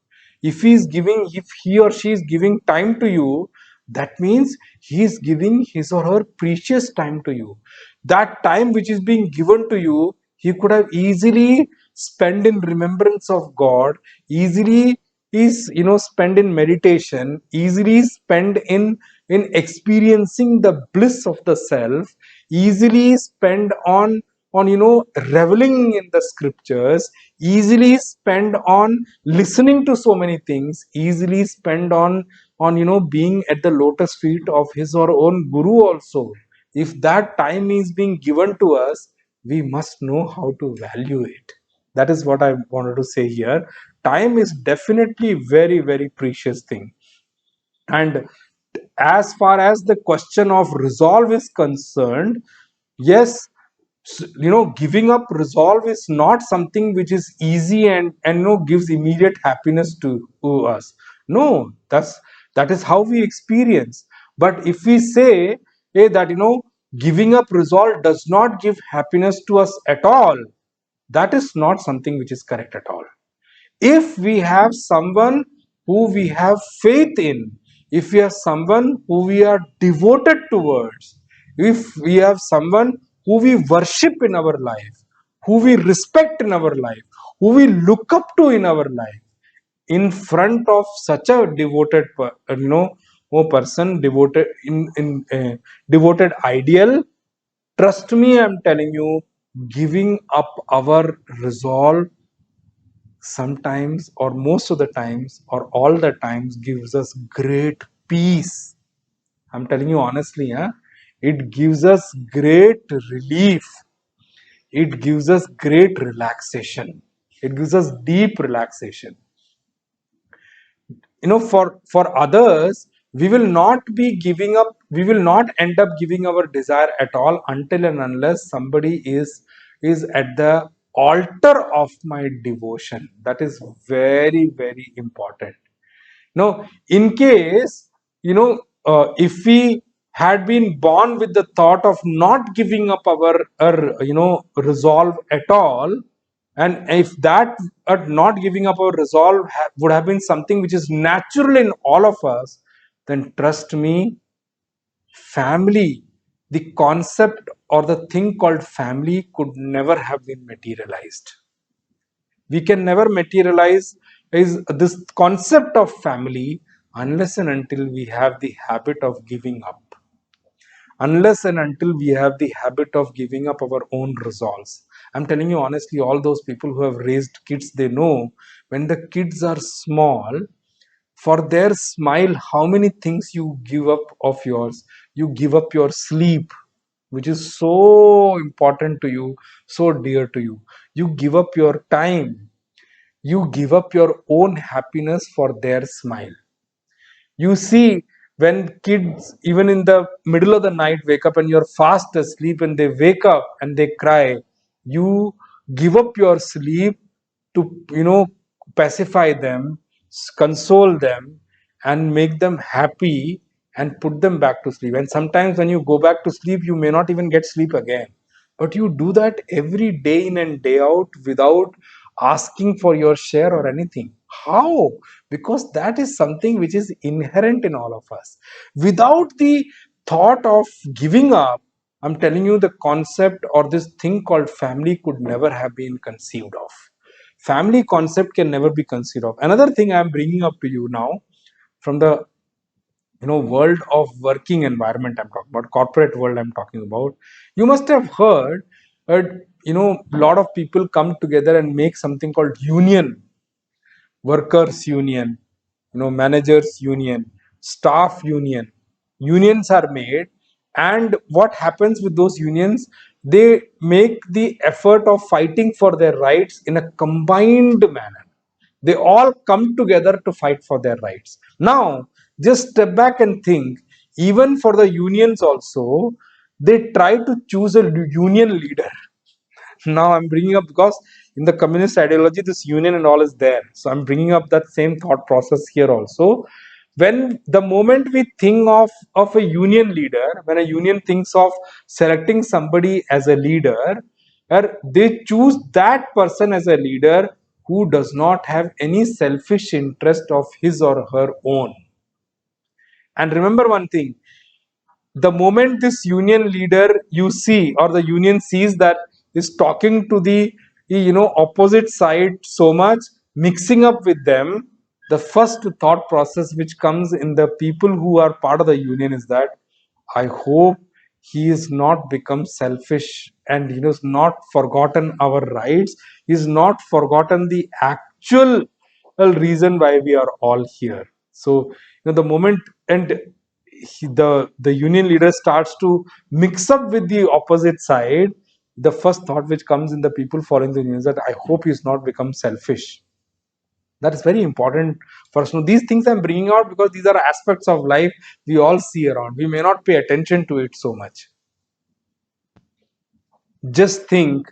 If he or she is giving time to you, that means he is giving his or her precious time to you. That time which is being given to you, he could have easily spent in remembrance of God, easily is spent in meditation, easily spent in experiencing the bliss of the self, easily spent on reveling in the scriptures, easily spent on listening to so many things, easily spent on being at the lotus feet of his or own guru also. If that time is being given to us, we must know how to value it. That is what I wanted to say here. Time is definitely very, very precious thing. And as far as the question of resolve is concerned, yes, giving up resolve is not something which is easy and gives immediate happiness to us. No, that is how we experience. But if we say, hey, that giving up resolve does not give happiness to us at all, that is not something which is correct at all. If we have someone who we have faith in, if we have someone who we are devoted towards, if we have someone who we worship in our life, who we respect in our life, who we look up to in our life, in front of such a devoted person, devoted in devoted ideal, trust me, I'm telling you, giving up our resolve sometimes, or most of the times, or all the times, gives us great peace. I'm telling you honestly, it gives us great relief, it gives us great relaxation, it gives us deep relaxation. For others, we will not be giving up, we will not end up giving our desire at all, until and unless somebody is at the altar of my devotion. That is very, very important. In case, if we had been born with the thought of not giving up our resolve at all, and if that not giving up our resolve would have been something which is natural in all of us, then trust me, family, the concept or the thing called family, could never have been materialized. We can never materialize is this concept of family unless and until we have the habit of giving up, unless and until we have the habit of giving up our own resolves. I'm telling you honestly, all those people who have raised kids, they know, when the kids are small, for their smile, how many things you give up of yours. You give up your sleep, which is so important to you, so dear to you. You give up your time, you give up your own happiness for their smile. You see, when kids, even in the middle of the night, wake up and you're fast asleep and they wake up and they cry, you give up your sleep to, pacify them, console them, and make them happy and put them back to sleep. And sometimes when you go back to sleep, you may not even get sleep again. But you do that every day in and day out without asking for your share or anything. How? Because that is something which is inherent in all of us. Without the thought of giving up, I'm telling you, the concept or this thing called family could never have been conceived of. Family concept can never be conceived of. Another thing I'm bringing up to you now from the world of working environment, I'm talking about corporate world, I'm talking about. You must have heard that a lot of people come together and make something called union, workers union, managers union, staff union. Unions are made, and what happens with those unions, they make the effort of fighting for their rights in a combined manner. They all come together to fight for their rights. Now just step back and think, even for the unions also, they try to choose a union leader. Now I'm bringing up, because in the communist ideology this union and all is there, so I'm bringing up that same thought process here also. When the moment we think of a union leader, when a union thinks of selecting somebody as a leader, they choose that person as a leader who does not have any selfish interest of his or her own. And remember one thing, the moment this union leader you see, or the union sees, that is talking to the opposite side so much, mixing up with them, the first thought process which comes in the people who are part of the union is that, I hope he is not become selfish, and has not forgotten our rights, he's not forgotten the actual reason why we are all here. So the moment, and the union leader starts to mix up with the opposite side, the first thought which comes in the people following the union is that, I hope he's not become selfish. That is very important for us to know. These things I'm bringing out because these are aspects of life we all see around. We may not pay attention to it so much. Just think,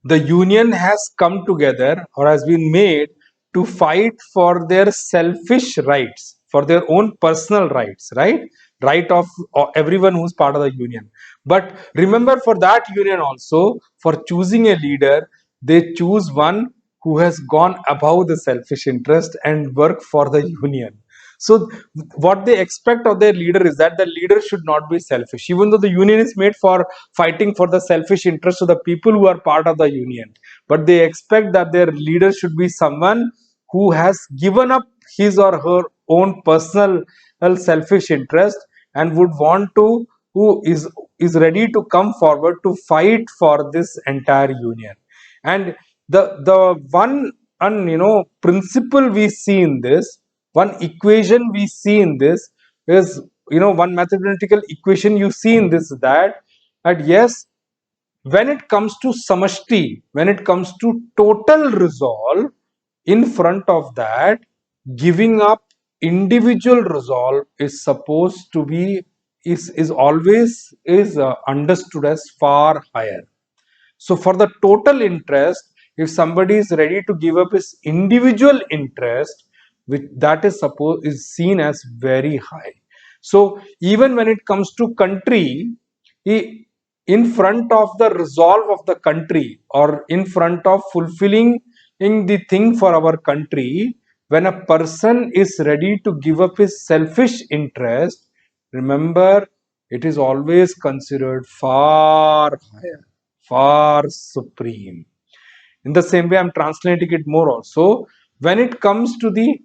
the union has come together or has been made to fight for their selfish rights, for their own personal rights, right of everyone who's part of the union. But remember, for that union also, for choosing a leader, they choose one who has gone above the selfish interest and work for the union. So what they expect of their leader is that the leader should not be selfish, even though the union is made for fighting for the selfish interests of the people who are part of the union. But they expect that their leader should be someone who has given up his or her own personal selfish interest, and would want to, who is ready to come forward to fight for this entire union. And the one principle we see in this, one equation we see in this is, one mathematical equation you see in this, that yes, when it comes to samashti, when it comes to total resolve, in front of that, giving up individual resolve is supposed to be, is always is understood as far higher. So for the total interest, if somebody is ready to give up his individual interest, which that is supposed is seen as very high. So even when it comes to country, in front of the resolve of the country, or in front of fulfilling in the thing for our country, when a person is ready to give up his selfish interest, remember, it is always considered far higher, far supreme. In the same way, I'm translating it more also. When it comes to the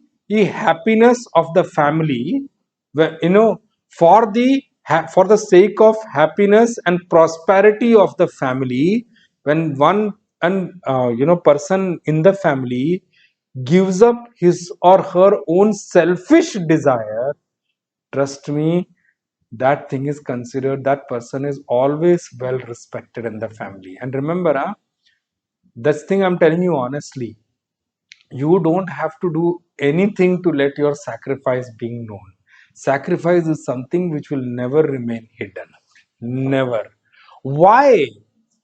happiness of the family, for the sake of happiness and prosperity of the family, when one and person in the family gives up his or her own selfish desire, trust me, that thing is considered, that person is always well respected in the family. And remember, this thing I'm telling you honestly, you don't have to do anything to let your sacrifice being known. Sacrifice is something which will never remain hidden, never. Why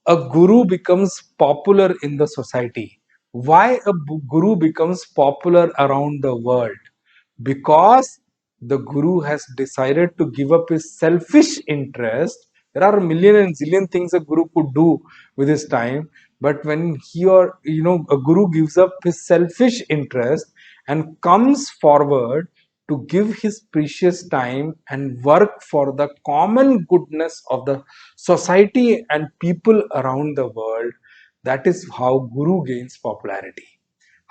a guru becomes popular in the society? why a guru becomes popular around the world? Because the guru has decided to give up his selfish interest. There are a million and zillion things a guru could do with his time, but when he or a guru gives up his selfish interest and comes forward to give his precious time and work for the common goodness of the society and people around the world, that is how guru gains popularity.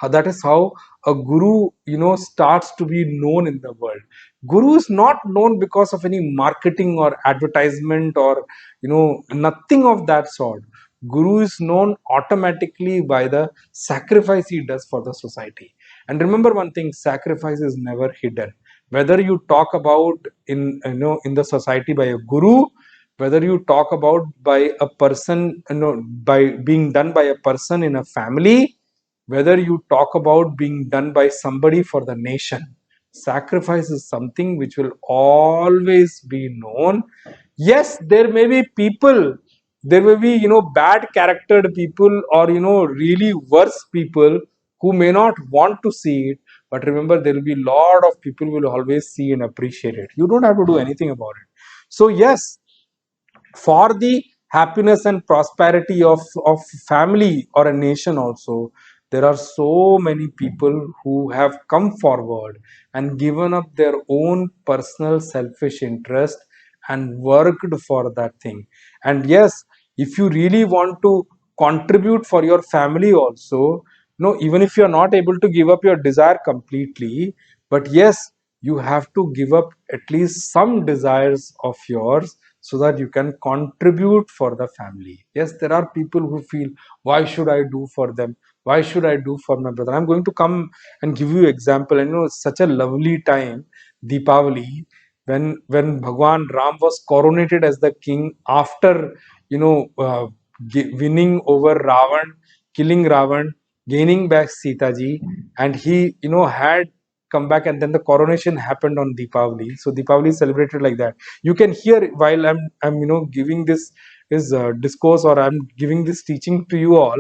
That is how a guru starts to be known in the world. Guru is not known because of any marketing or advertisement or nothing of that sort. Guru is known automatically by the sacrifice he does for the society. And remember one thing, sacrifice is never hidden. Whether you talk about in the society by a guru, whether you talk about by a person, by being done by a person in a family, whether you talk about being done by somebody for the nation, sacrifice is something which will always be known. Yes, there may be people, there may be bad charactered people, or really worse people who may not want to see it, but remember, there will be a lot of people who will always see and appreciate it. You don't have to do anything about it. So yes, for the happiness and prosperity of family or a nation also, there are so many people who have come forward and given up their own personal selfish interest and worked for that thing. And yes, if you really want to contribute for your family also, even if you are not able to give up your desire completely, but yes, you have to give up at least some desires of yours so that you can contribute for the family. Yes, there are people who feel, why should I do for them? Why should I do for my brother? I'm going to come and give you example. And such a lovely time, Deepavali, when Bhagwan Ram was coronated as the king after winning over Ravan, killing Ravan, gaining back Sita ji, and he had come back, and then the coronation happened on Deepavali. So Deepavali is celebrated like that. You can hear while I'm giving this discourse, or I'm giving this teaching to you all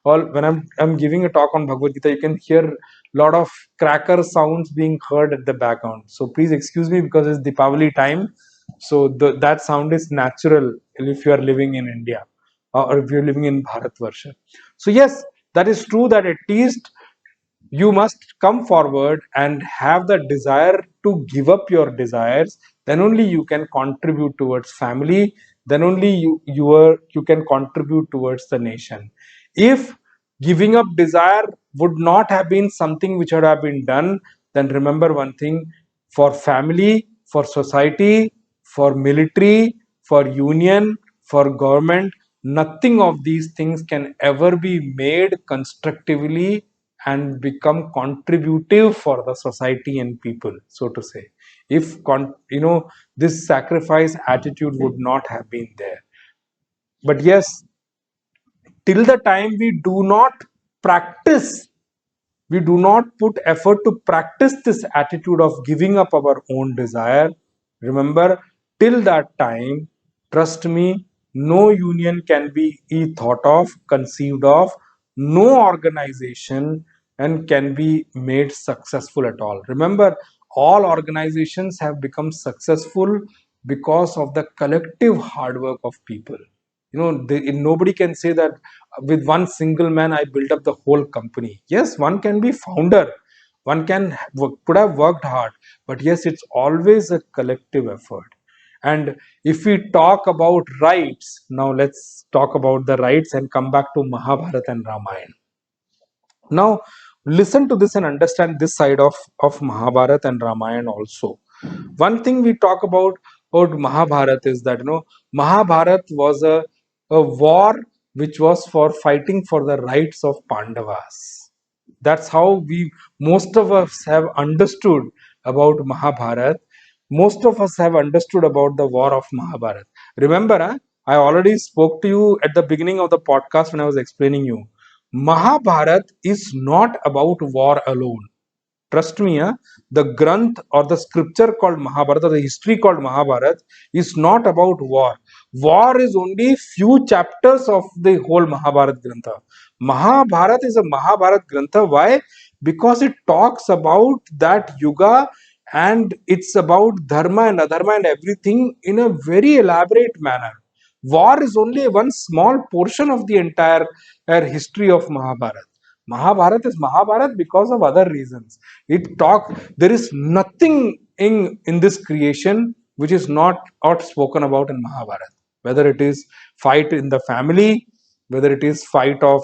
when I'm giving a talk on Bhagavad Gita, you can hear lot of cracker sounds being heard at the background. So please excuse me because it's Deepavali time. So that sound is natural if you are living in India, or if you're living in Bharatvarsha. So yes, that is true that at least you must come forward and have the desire to give up your desires. Then only you can contribute towards family. Then only you can contribute towards the nation. If giving up desire would not have been something which would have been done, then remember one thing: for family, for society, for military, for union, for government, nothing of these things can ever be made constructively and become contributive for the society and people, so to say, if this sacrifice attitude would not have been there. But yes, till the time we do not practice, we do not put effort to practice this attitude of giving up our own desire, remember, till that time, trust me, no union can be thought of, conceived of, no organization and can be made successful at all. Remember, all organizations have become successful because of the collective hard work of people. Nobody can say that with one single man I built up the whole company. Yes, one can be founder, one could have worked hard, but yes, it's always a collective effort. And if we talk about rights, now let's talk about the rights and come back to Mahabharata and Ramayana. Now listen to this and understand this side of Mahabharata and Ramayana also. One thing we talk about Mahabharata is that Mahabharata was a war which was for fighting for the rights of Pandavas. That's how we, most of us have understood about Mahabharata. Most of us have understood about the war of Mahabharata. Remember, I already spoke to you at the beginning of the podcast when I was explaining you. Mahabharata is not about war alone. Trust me, the Granth or the scripture called Mahabharata, the history called Mahabharata, is not about war. War is only few chapters of the whole Mahabharat Grantha. Mahabharat is a Mahabharat Grantha. Why? Because it talks about that yuga, and it's about dharma and adharma and everything in a very elaborate manner. War is only one small portion of the entire history of Mahabharat. Mahabharat is Mahabharat because of other reasons. There is nothing in this creation which is not spoken about in Mahabharat. Whether it is fight in the family, whether it is fight of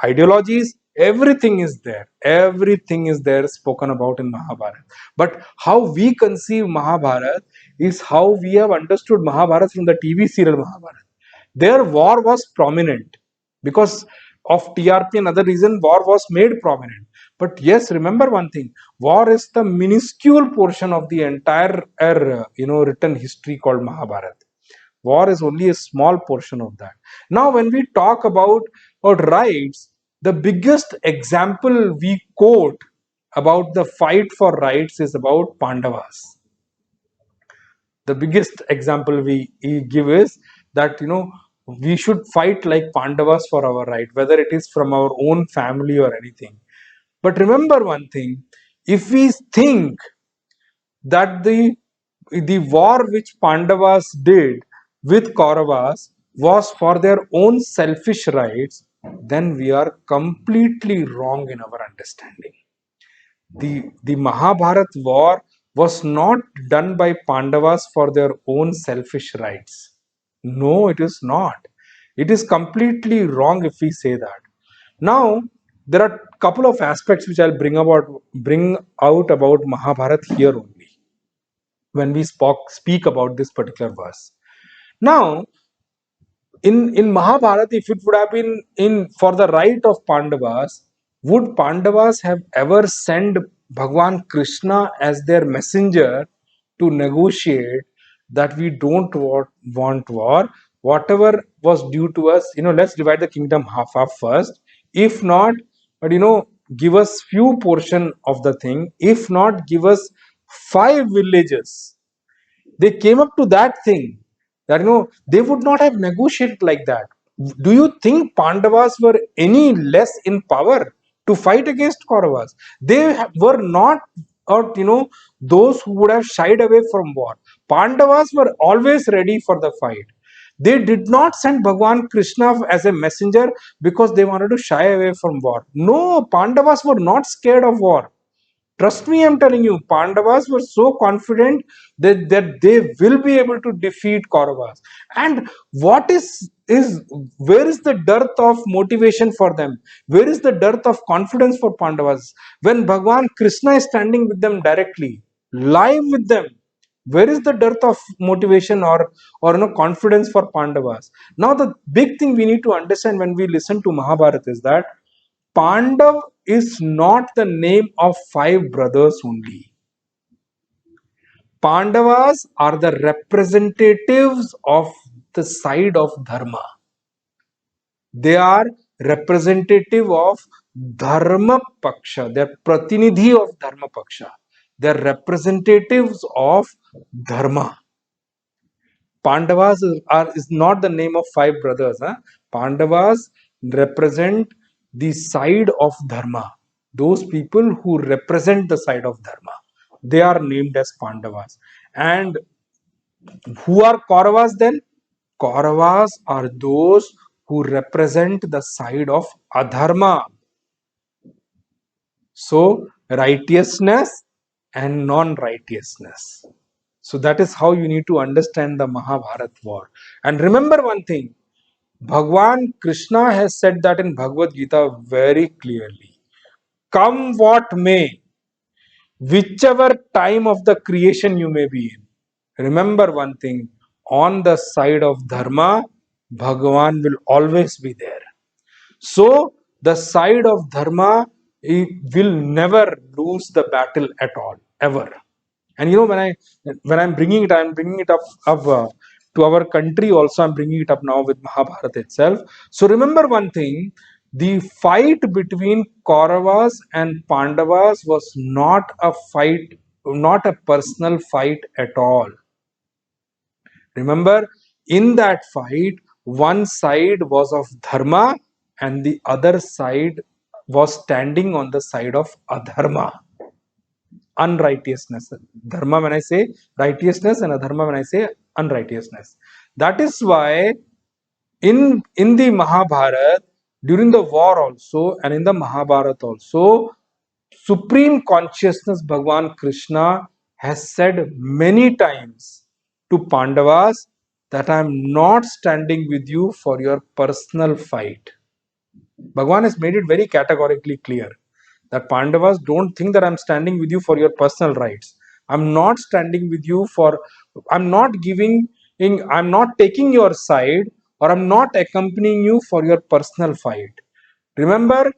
ideologies, everything is there. Everything is there spoken about in Mahabharat. But how we conceive Mahabharat is how we have understood Mahabharat from the TV serial Mahabharat. Their war was prominent because of TRP and other reason. War was made prominent. But yes, remember one thing: war is the minuscule portion of the entire written history called Mahabharat. War is only a small portion of that. Now, when we talk about rights, the biggest example we quote about the fight for rights is about Pandavas. The biggest example we give is that we should fight like Pandavas for our right, whether it is from our own family or anything. But remember one thing: if we think that the war which Pandavas did with Kauravas was for their own selfish rights, then we are completely wrong in our understanding. The Mahabharat war was not done by Pandavas for their own selfish rights. No, it is not. It is completely wrong if we say that. Now, there are a couple of aspects which I'll bring out about Mahabharat here only when we speak about this particular verse. Now, in Mahabharata, if it would have been in for the right of Pandavas, would Pandavas have ever sent Bhagwan Krishna as their messenger to negotiate that we don't want war? Whatever was due to us, let's divide the kingdom half first. If not, but give us few portion of the thing. If not, give us 5 villages. They came up to that thing that they would not have negotiated like that. Do you think Pandavas were any less in power to fight against Kauravas? They were not, or those who would have shied away from war. Pandavas were always ready for the fight. They did not send Bhagwan Krishna as a messenger because they wanted to shy away from war. No, Pandavas were not scared of war. Trust me, I'm telling you, Pandavas were so confident that they will be able to defeat Kauravas. And where is the dearth of motivation for them? Where is the dearth of confidence for Pandavas? When Bhagwan Krishna is standing with them directly, live with them, where is the dearth of motivation or confidence for Pandavas? Now, the big thing we need to understand when we listen to Mahabharata is that Pandav is not the name of 5 brothers only. Pandavas are the representatives of the side of Dharma. They are representative of Dharma Paksha. They are Pratinidhi of Dharma Paksha. They are representatives of Dharma. Pandavas is not the name of 5 brothers. Pandavas represent the side of Dharma. Those people who represent the side of Dharma, they are named as Pandavas. And who are Kauravas then? Kauravas are those who represent the side of Adharma. So, righteousness and non-righteousness. So that is how you need to understand the Mahabharat war. And remember one thing, Bhagwan Krishna has said that in Bhagavad Gita very clearly. Come what may, whichever time of the creation you may be in, remember one thing, on the side of Dharma, Bhagwan will always be there. So the side of Dharma will never lose the battle at all, ever. And when I'm bringing it up to our country also. I'm bringing it up now with Mahabharata itself. So remember one thing: the fight between Kauravas and Pandavas was not a fight, not a personal fight at all. Remember, in that fight, one side was of dharma and the other side was standing on the side of adharma, unrighteousness. Dharma when I say righteousness, and adharma when I say unrighteousness. That is why in the Mahabharat, during the war also, and in the Mahabharat also, supreme consciousness Bhagwan Krishna has said many times to Pandavas that I am not standing with you for your personal fight. Bhagwan has made it very categorically clear that Pandavas, don't think that I'm standing with you for your personal rights. I'm not standing with you for, I'm not giving, I'm not taking your side, or I'm not accompanying you for your personal fight. Remember,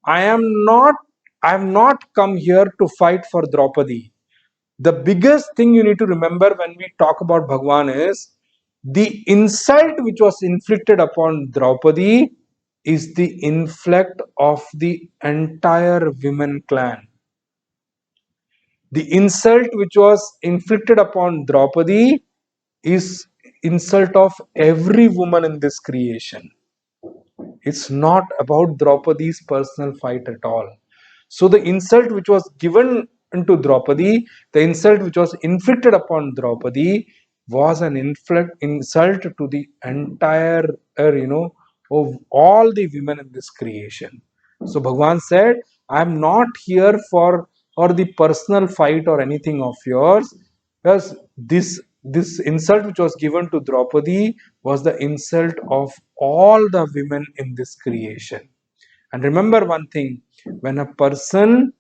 I am not, I have not come here to fight for Draupadi. The biggest thing you need to remember when we talk about Bhagwan is the insult which was inflicted upon Draupadi is the inflict of the entire women clan. The insult which was inflicted upon Draupadi is insult of every woman in this creation. It's not about Draupadi's personal fight at all. So the insult which was given to Draupadi, the insult which was inflicted upon Draupadi was an insult to the entire, of all the women in this creation. So Bhagwan said, I am not here for the personal fight or anything of yours, because this insult which was given to Draupadi was the insult of all the women in this creation. And remember one thing, when a person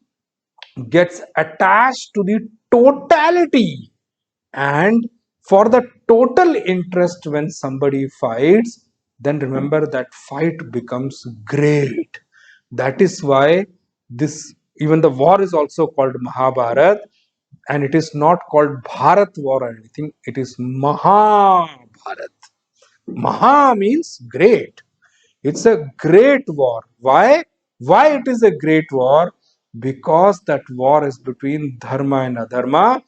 gets attached to the totality and for the total interest, when somebody fights, then remember that fight becomes great. That is why this, even the war is also called Mahabharat, and it is not called Bharat war or anything, it is Mahabharat. Maha means great. It's a great war. Why? Why it is a great war? Because that war is between dharma and adharma,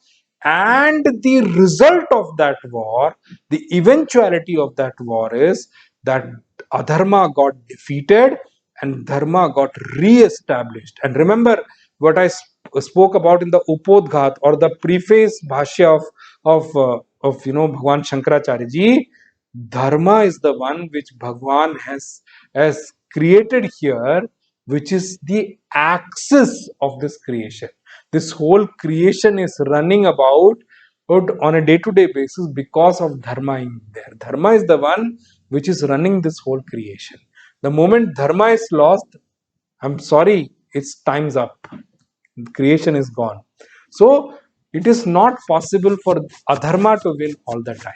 and the result of that war, the eventuality of that war is that adharma got defeated and dharma got re-established. And remember what I spoke about in the Upodghat, or the preface bhashya of Bhagwan Shankaracharya ji. Dharma is the one which Bhagwan has created here, which is the axis of this creation. This whole creation is running about on a day-to-day basis because of dharma in there. Dharma is the one which is running this whole creation. The moment dharma is lost, I'm sorry, it's time's up. Creation is gone. So it is not possible for adharma to win all the time.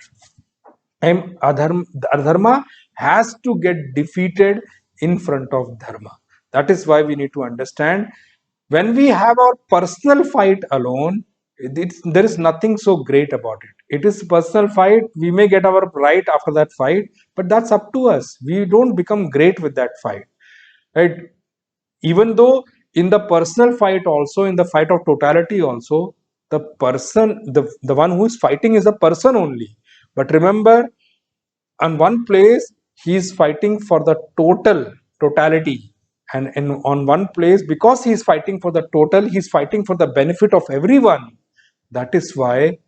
And adharma has to get defeated in front of dharma. That is why we need to understand, when we have our personal fight alone, there is nothing so great about it. It is personal fight. We may get our right after that fight, but that's up to us. We don't become great with that fight, right? Even though in the personal fight also, in the fight of totality also, the person, the one who is fighting is the person only. But remember, on one place he is fighting for the totality, and on one place, because he is fighting for the total, he is fighting for the benefit of everyone. That is why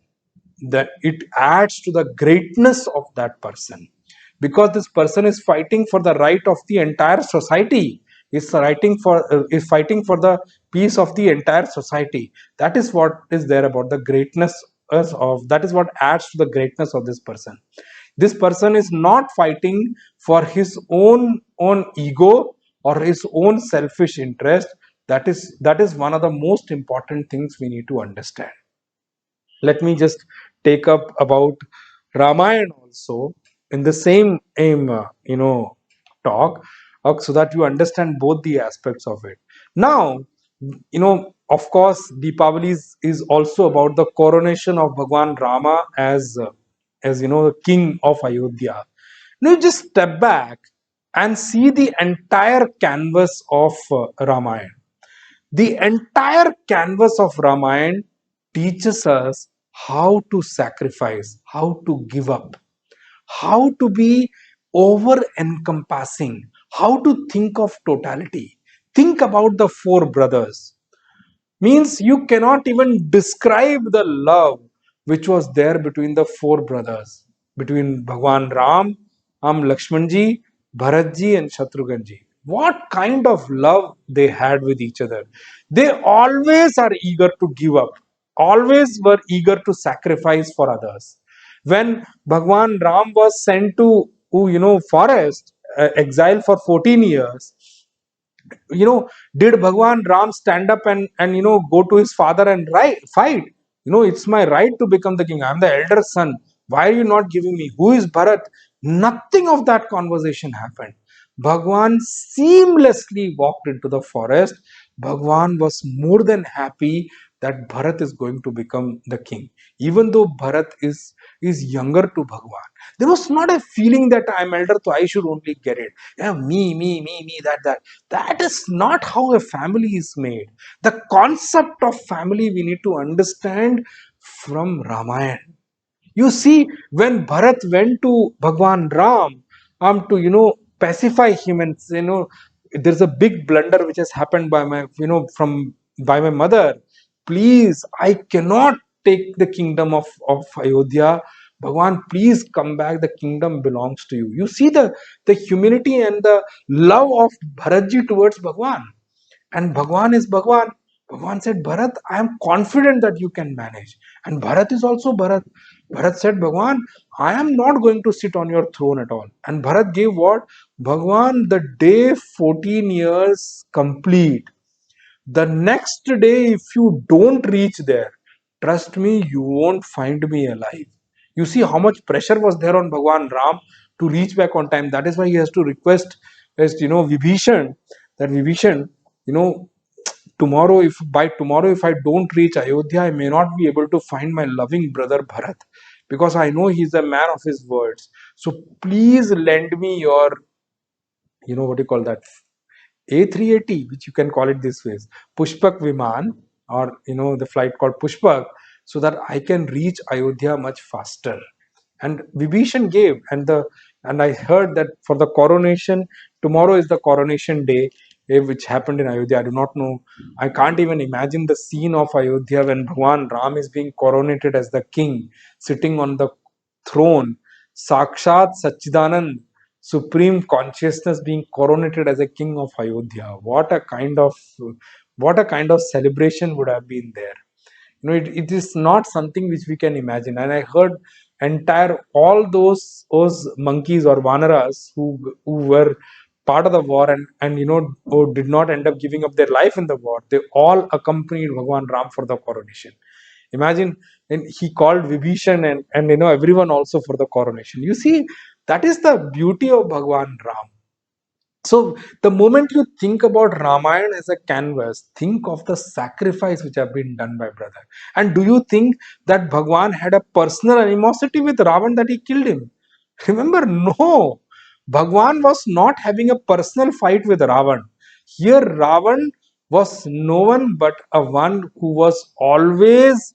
that it adds to the greatness of that person, because this person is fighting for the right of the entire society, is fighting for the peace of the entire society. That is what is there about the greatness of, that is what adds to the greatness of this person. This person is not fighting for his own ego or his own selfish interest. That is one of the most important things we need to understand. Let me just take up about Ramayana also in the same aim, talk, so that you understand both the aspects of it. Now, of course, Deepavali is also about the coronation of Bhagwan Rama as the king of Ayodhya. Now, you just step back and see the entire canvas of Ramayana. The entire canvas of Ramayana teaches us how to sacrifice, how to give up, how to be over encompassing, how to think of totality. Think about the four brothers. Means you cannot even describe the love which was there between the four brothers, between Bhagwan Ram, Lakshmanji, Bharatji, and Shatrughanji. What kind of love they had with each other. They always are eager to give up, always were eager to sacrifice for others. When Bhagwan Ram was sent to forest, exile for 14 years, did Bhagwan Ram stand up and go to his father and fight? It's my right to become the king. I'm the elder son. Why are you not giving me? Who is Bharat? Nothing of that conversation happened. Bhagwan seamlessly walked into the forest. Bhagwan was more than happy that Bharat is going to become the king. Even though Bharat is younger to Bhagwan, there was not a feeling that I'm elder, so I should only get it. Yeah, me, that. That is not how a family is made. The concept of family we need to understand from Ramayana. You see, when Bharat went to Bhagwan Ram to pacify him, and there's a big blunder which has happened by my from by my mother. Please, I cannot take the kingdom of Ayodhya. Bhagwan, please come back. The kingdom belongs to you. You see the humility and the love of Bharatji towards Bhagwan. And Bhagwan is Bhagwan. Bhagwan said, Bharat, I am confident that you can manage. And Bharat is also Bharat. Bharat said, Bhagwan, I am not going to sit on your throne at all. And Bharat gave what? Bhagwan, the day 14 years complete, the next day, if you don't reach there, trust me, you won't find me alive. You see how much pressure was there on Bhagwan Ram to reach back on time. That is why he has to request, Vibhishan, that Vibhishan, you know, tomorrow if I don't reach Ayodhya, I may not be able to find my loving brother Bharat, because I know he's a man of his words. So please lend me your, what do you call that, A380, which you can call it this way, Pushpak Viman, or the flight called Pushpak, so that I can reach Ayodhya much faster. And Vibhishan gave, and I heard that for the coronation, tomorrow is the coronation day, which happened in Ayodhya. I do not know. I can't even imagine the scene of Ayodhya when Bhagwan Ram is being coronated as the king, sitting on the throne, Sakshat Sachidanand, supreme consciousness, being coronated as a king of Ayodhya. What a kind of celebration would have been there. It is not something which we can imagine. And I heard entire all those monkeys or vanaras who were part of the war, and who did not end up giving up their life in the war, they all accompanied Bhagwan Ram for the coronation. Imagine, and he called Vibhishan and everyone also for the coronation. You see, that is the beauty of Bhagwan Ram. So the moment you think about Ramayana as a canvas, think of the sacrifice which have been done by brother. And do you think that Bhagwan had a personal animosity with Ravan that he killed him? Remember, no. Bhagwan was not having a personal fight with Ravan. Here Ravan was no one but a one who was always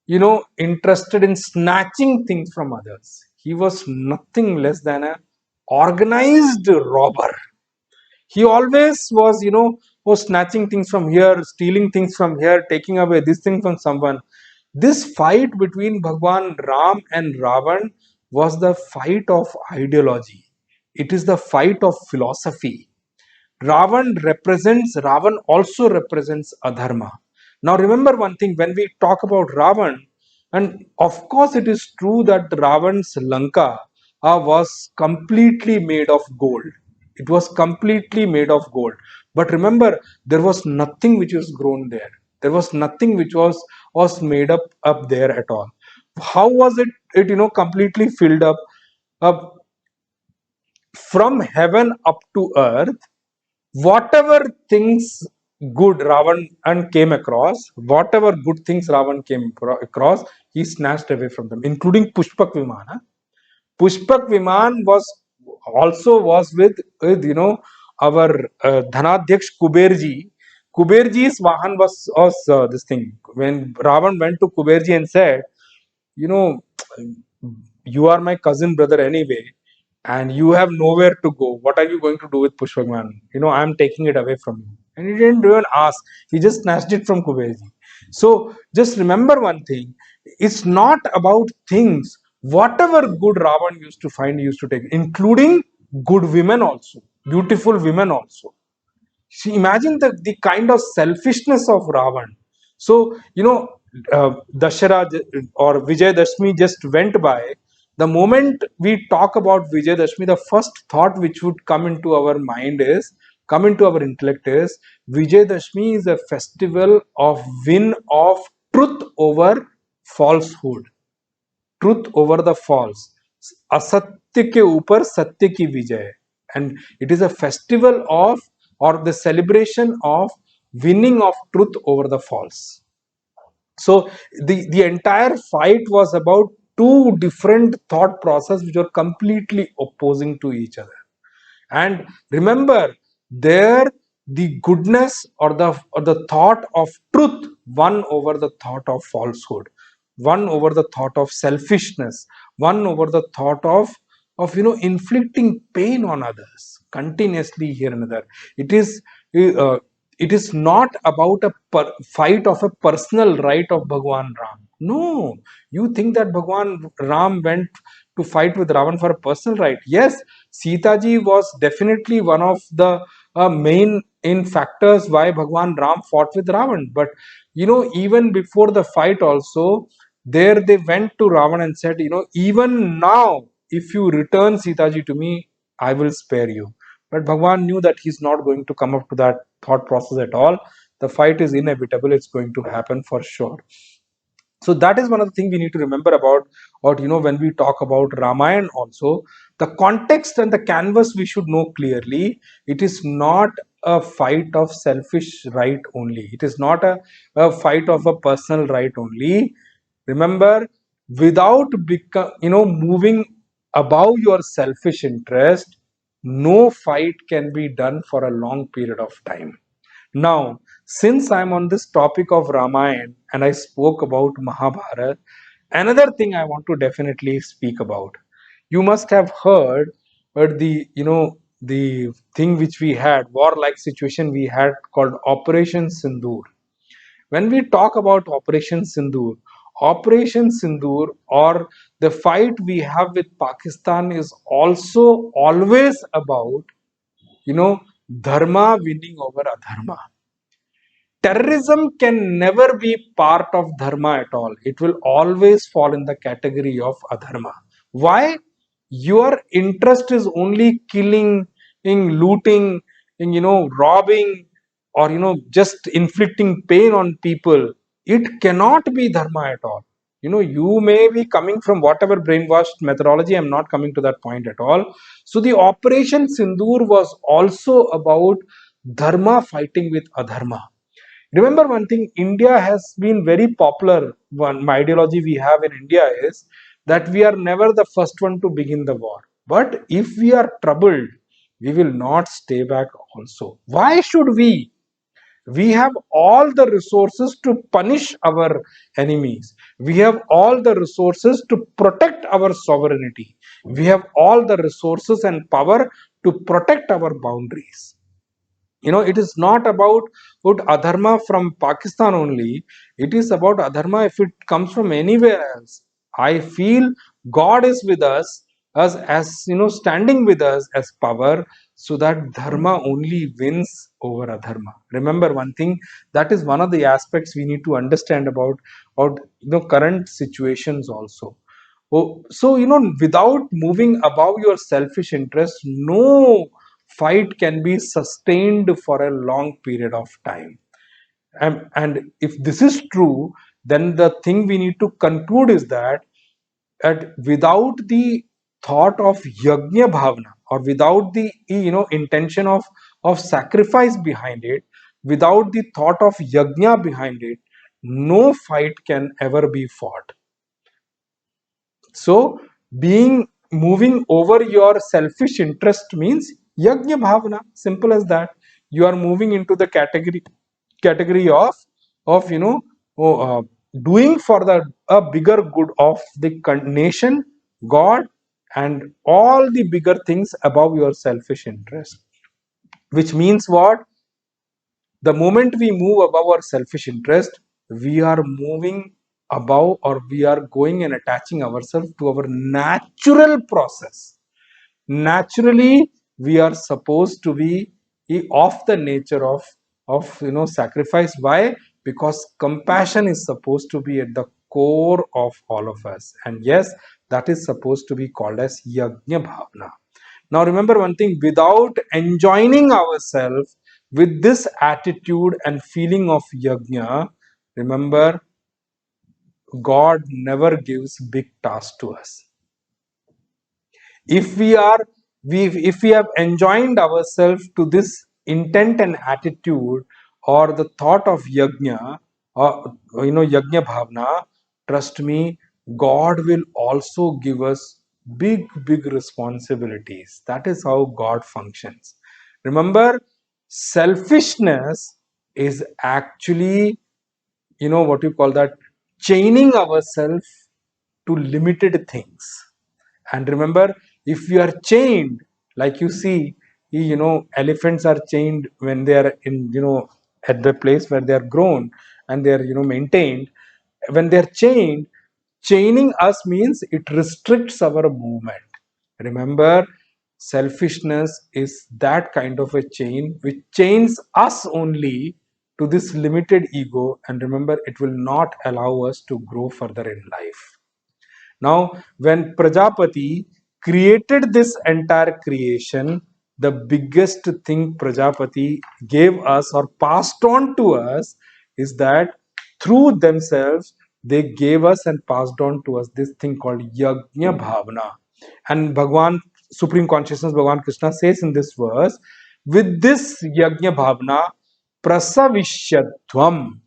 interested in snatching things from others. He was nothing less than an organized robber. He always was snatching things from here, stealing things from here, taking away this thing from someone. This fight between Bhagwan Ram and Ravan was the fight of ideology. It is the fight of philosophy. Ravan also represents adharma. Now remember one thing, when we talk about Ravan, and of course it is true that Ravan's Lanka was completely made of gold. It was completely made of gold. But remember, there was nothing which was grown there. There was nothing which was made up there at all. How was it completely filled up? From heaven up to earth, whatever things good Ravan and came across, whatever good things Ravan came across, he snatched away from them, including Pushpak Vimana. Pushpak Viman was with our Dhanadhyaksh Kuberji. Kuberji's Vahan was this thing. When Ravan went to Kuberji and said, you know, you are my cousin brother anyway, and you have nowhere to go. What are you going to do with Pushpagman? I'm taking it away from you. And he didn't even ask. He just snatched it from Kuberji. So just remember one thing. It's not about things. Whatever good Ravan used to find, he used to take, including good women also, beautiful women also. See, imagine the kind of selfishness of Ravan. So, Dashara or Vijay Dashmi just went by. The moment we talk about Vijay Dashmi, the first thought which would come into our mind is, come into our intellect is, Vijay Dashmi is a festival of win of truth over falsehood, truth over the false, असत्य के ऊपर सत्य की विजय. And it is a festival of, or the celebration of, winning of truth over the false. So the entire fight was about two different thought processes which were completely opposing to each other. And remember, there the goodness or the thought of truth won over the thought of falsehood, won over the thought of selfishness, won over the thought of inflicting pain on others continuously here and there. Uh, it is not about a fight of a personal right of Bhagwan Ram. No, you think that Bhagwan Ram went to fight with Ravan for a personal right? Yes, Sita ji was definitely one of the main in factors why Bhagwan Ram fought with Ravan. But even before the fight, also there they went to Ravan and said, even now, if you return Sita ji to me, I will spare you. But Bhagwan knew that he's not going to come up to that thought process at all. The fight is inevitable; it's going to happen for sure. So that is one of the things we need to remember about, or when we talk about Ramayana also, the context and the canvas we should know clearly. It is not a fight of selfish right only. It is not a fight of a personal right only. Remember, without moving above your selfish interest, no fight can be done for a long period of time. Now, since I'm on this topic of Ramayana and I spoke about Mahabharata, another thing I want to definitely speak about. You must have heard the thing which we had, warlike situation we had called Operation Sindoor. When we talk about Operation Sindoor or the fight we have with Pakistan is also always about, dharma winning over adharma. Terrorism can never be part of dharma at all. It will always fall in the category of adharma. Why? Your interest is only killing, in looting, in robbing, or just inflicting pain on people. It cannot be dharma at all. You may be coming from whatever brainwashed methodology. I'm not coming to that point at all. So the Operation Sindoor was also about dharma fighting with adharma. Remember one thing, India has been very popular. One ideology we have in India is that we are never the first one to begin the war. But if we are troubled, we will not stay back also. Why should we? We have all the resources to punish our enemies. We have all the resources to protect our sovereignty. We have all the resources and power to protect our boundaries. It is not about adharma from Pakistan only. It is about adharma if it comes from anywhere else. I feel God is with us, as standing with us as power, so that dharma only wins over adharma. Remember one thing, that is one of the aspects we need to understand about current situations also. Oh, so without moving above your selfish interest, no fight can be sustained for a long period of time. And if this is true, then the thing we need to conclude is that without the thought of yajna bhavana, or without the intention of sacrifice behind it, without the thought of yajna behind it, no fight can ever be fought. So, moving over your selfish interest means yajna bhavana. Simple as that. You are moving into the category of doing for the a bigger good of the nation, God and all the bigger things above your selfish interest. Which means what? The moment we move above our selfish interest, we are moving above, or we are going and attaching ourselves to our natural process. Naturally, we are supposed to be of the nature of sacrifice. Why? Because compassion is supposed to be at the core of all of us, and yes, that is supposed to be called as yajna bhavna. Now remember one thing: without enjoining ourselves with this attitude and feeling of yajna, remember, God never gives big tasks to us. If we are if we have enjoined ourselves to this intent and attitude, or the thought of yajna, or yajna bhavna, trust me, God will also give us big responsibilities. That is how God functions. Remember, selfishness is actually, what you call that, chaining ourselves to limited things. And remember, if we are chained, like you see, elephants are chained when they are in, at the place where they are grown and they are, maintained. When they are chained, chaining us means it restricts our movement. Remember, selfishness is that kind of a chain which chains us only to this limited ego, and remember, it will not allow us to grow further in life. Now, when Prajapati created this entire creation, the biggest thing Prajapati gave us or passed on to us is that through themselves they gave us and passed on to us this thing called Yajna Bhavana. And Bhagwan, Supreme Consciousness, Bhagwan Krishna says in this verse, with this Yajna Bhavana, Prasavishyatvam,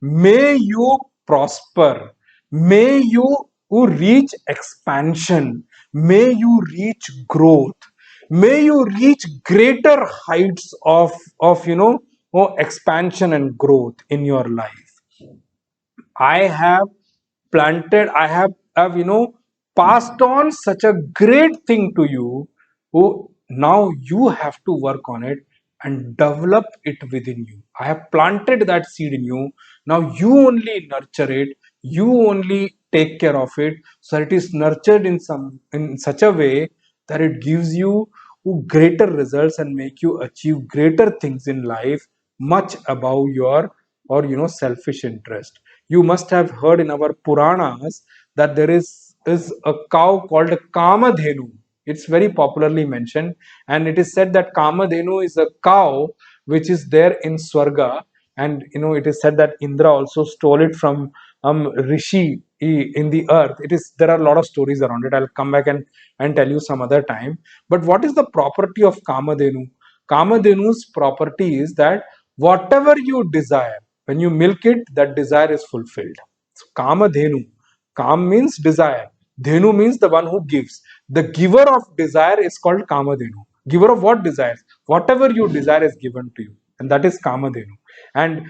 may you prosper, may you reach expansion, may you reach growth, may you reach greater heights of expansion and growth in your life. I have planted, I have passed on such a great thing to you, who now you have to work on it and develop it within you. I have planted that seed in you. Now you only nurture it, you only take care of it, so it is nurtured in such a way that it gives you greater results and make you achieve greater things in life, much above your or selfish interest. You must have heard in our Puranas that there is a cow called a Kamadhenu. It's very popularly mentioned, and it is said that Kamadhenu is a cow which is there in Swarga, and it is said that Indra also stole it from Rishi in the earth. There are a lot of stories around it. I'll come back and tell you some other time. But what is the property of Kamadhenu? Kamadhenu's property is that whatever you desire, when you milk it, that desire is fulfilled. So, Kamadhenu. Kam means desire. Dhenu means the one who gives. The giver of desire is called Kamadhenu. Giver of what desires? Whatever you desire is given to you, and that is Kamadhenu. And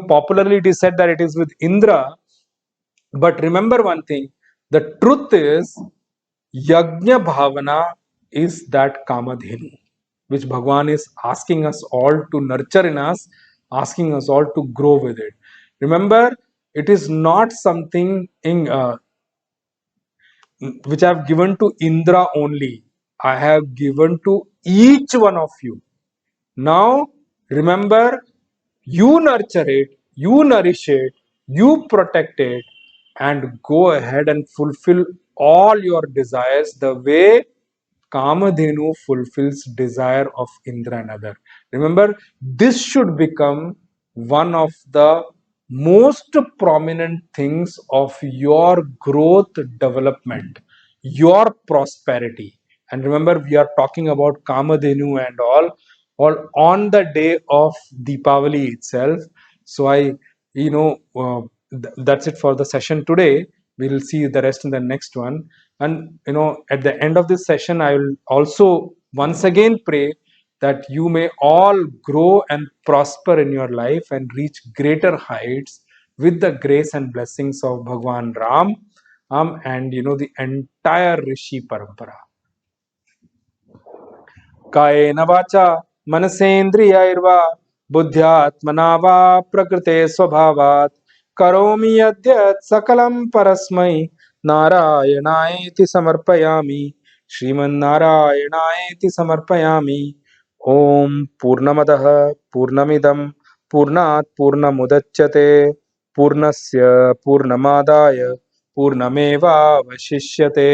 popularly it is said that it is with Indra. But remember one thing: the truth is, Yajna Bhavana is that Kamadhenu, which Bhagwan is asking us all to nurture in us, asking us all to grow with it. Remember, it is not something which I have given to Indra only. I have given to each one of you. Now, remember, you nurture it, you nourish it, you protect it, and go ahead and fulfill all your desires the way Kamadhenu fulfills desire of Indra and other. Remember, this should become one of the most prominent things of your growth development, your prosperity. And remember, we are talking about Kamadhenu and all on the day of Deepavali itself. So that's it for the session today. We'll see the rest in the next one. And at the end of this session, I will also once again pray that you may all grow and prosper in your life and reach greater heights with the grace and blessings of Bhagwan Ram. and the entire Rishi Parampara. कायेन वाचा मनसेन्द्रियैर्वा बुद्ध्यात्मना वा प्रकृते स्वभावात् करोमि यद्यत् सकलं परस्मै नारायणायेति समर्पयामि श्रीमन्नारायणायेति समर्पयामि। ओम पूर्णमदः पूर्णमिदं पूर्णात् पूर्णमुदच्यते पूर्णस्य पूर्णमादाय पूर्णमेवावशिष्यते।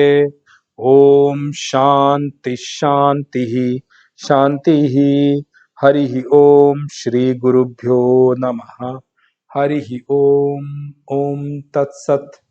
ओम शांति शांति शांति। हरि ओम श्री गुरुभ्यो नमः। हरि ओम। ओम तत्सत्।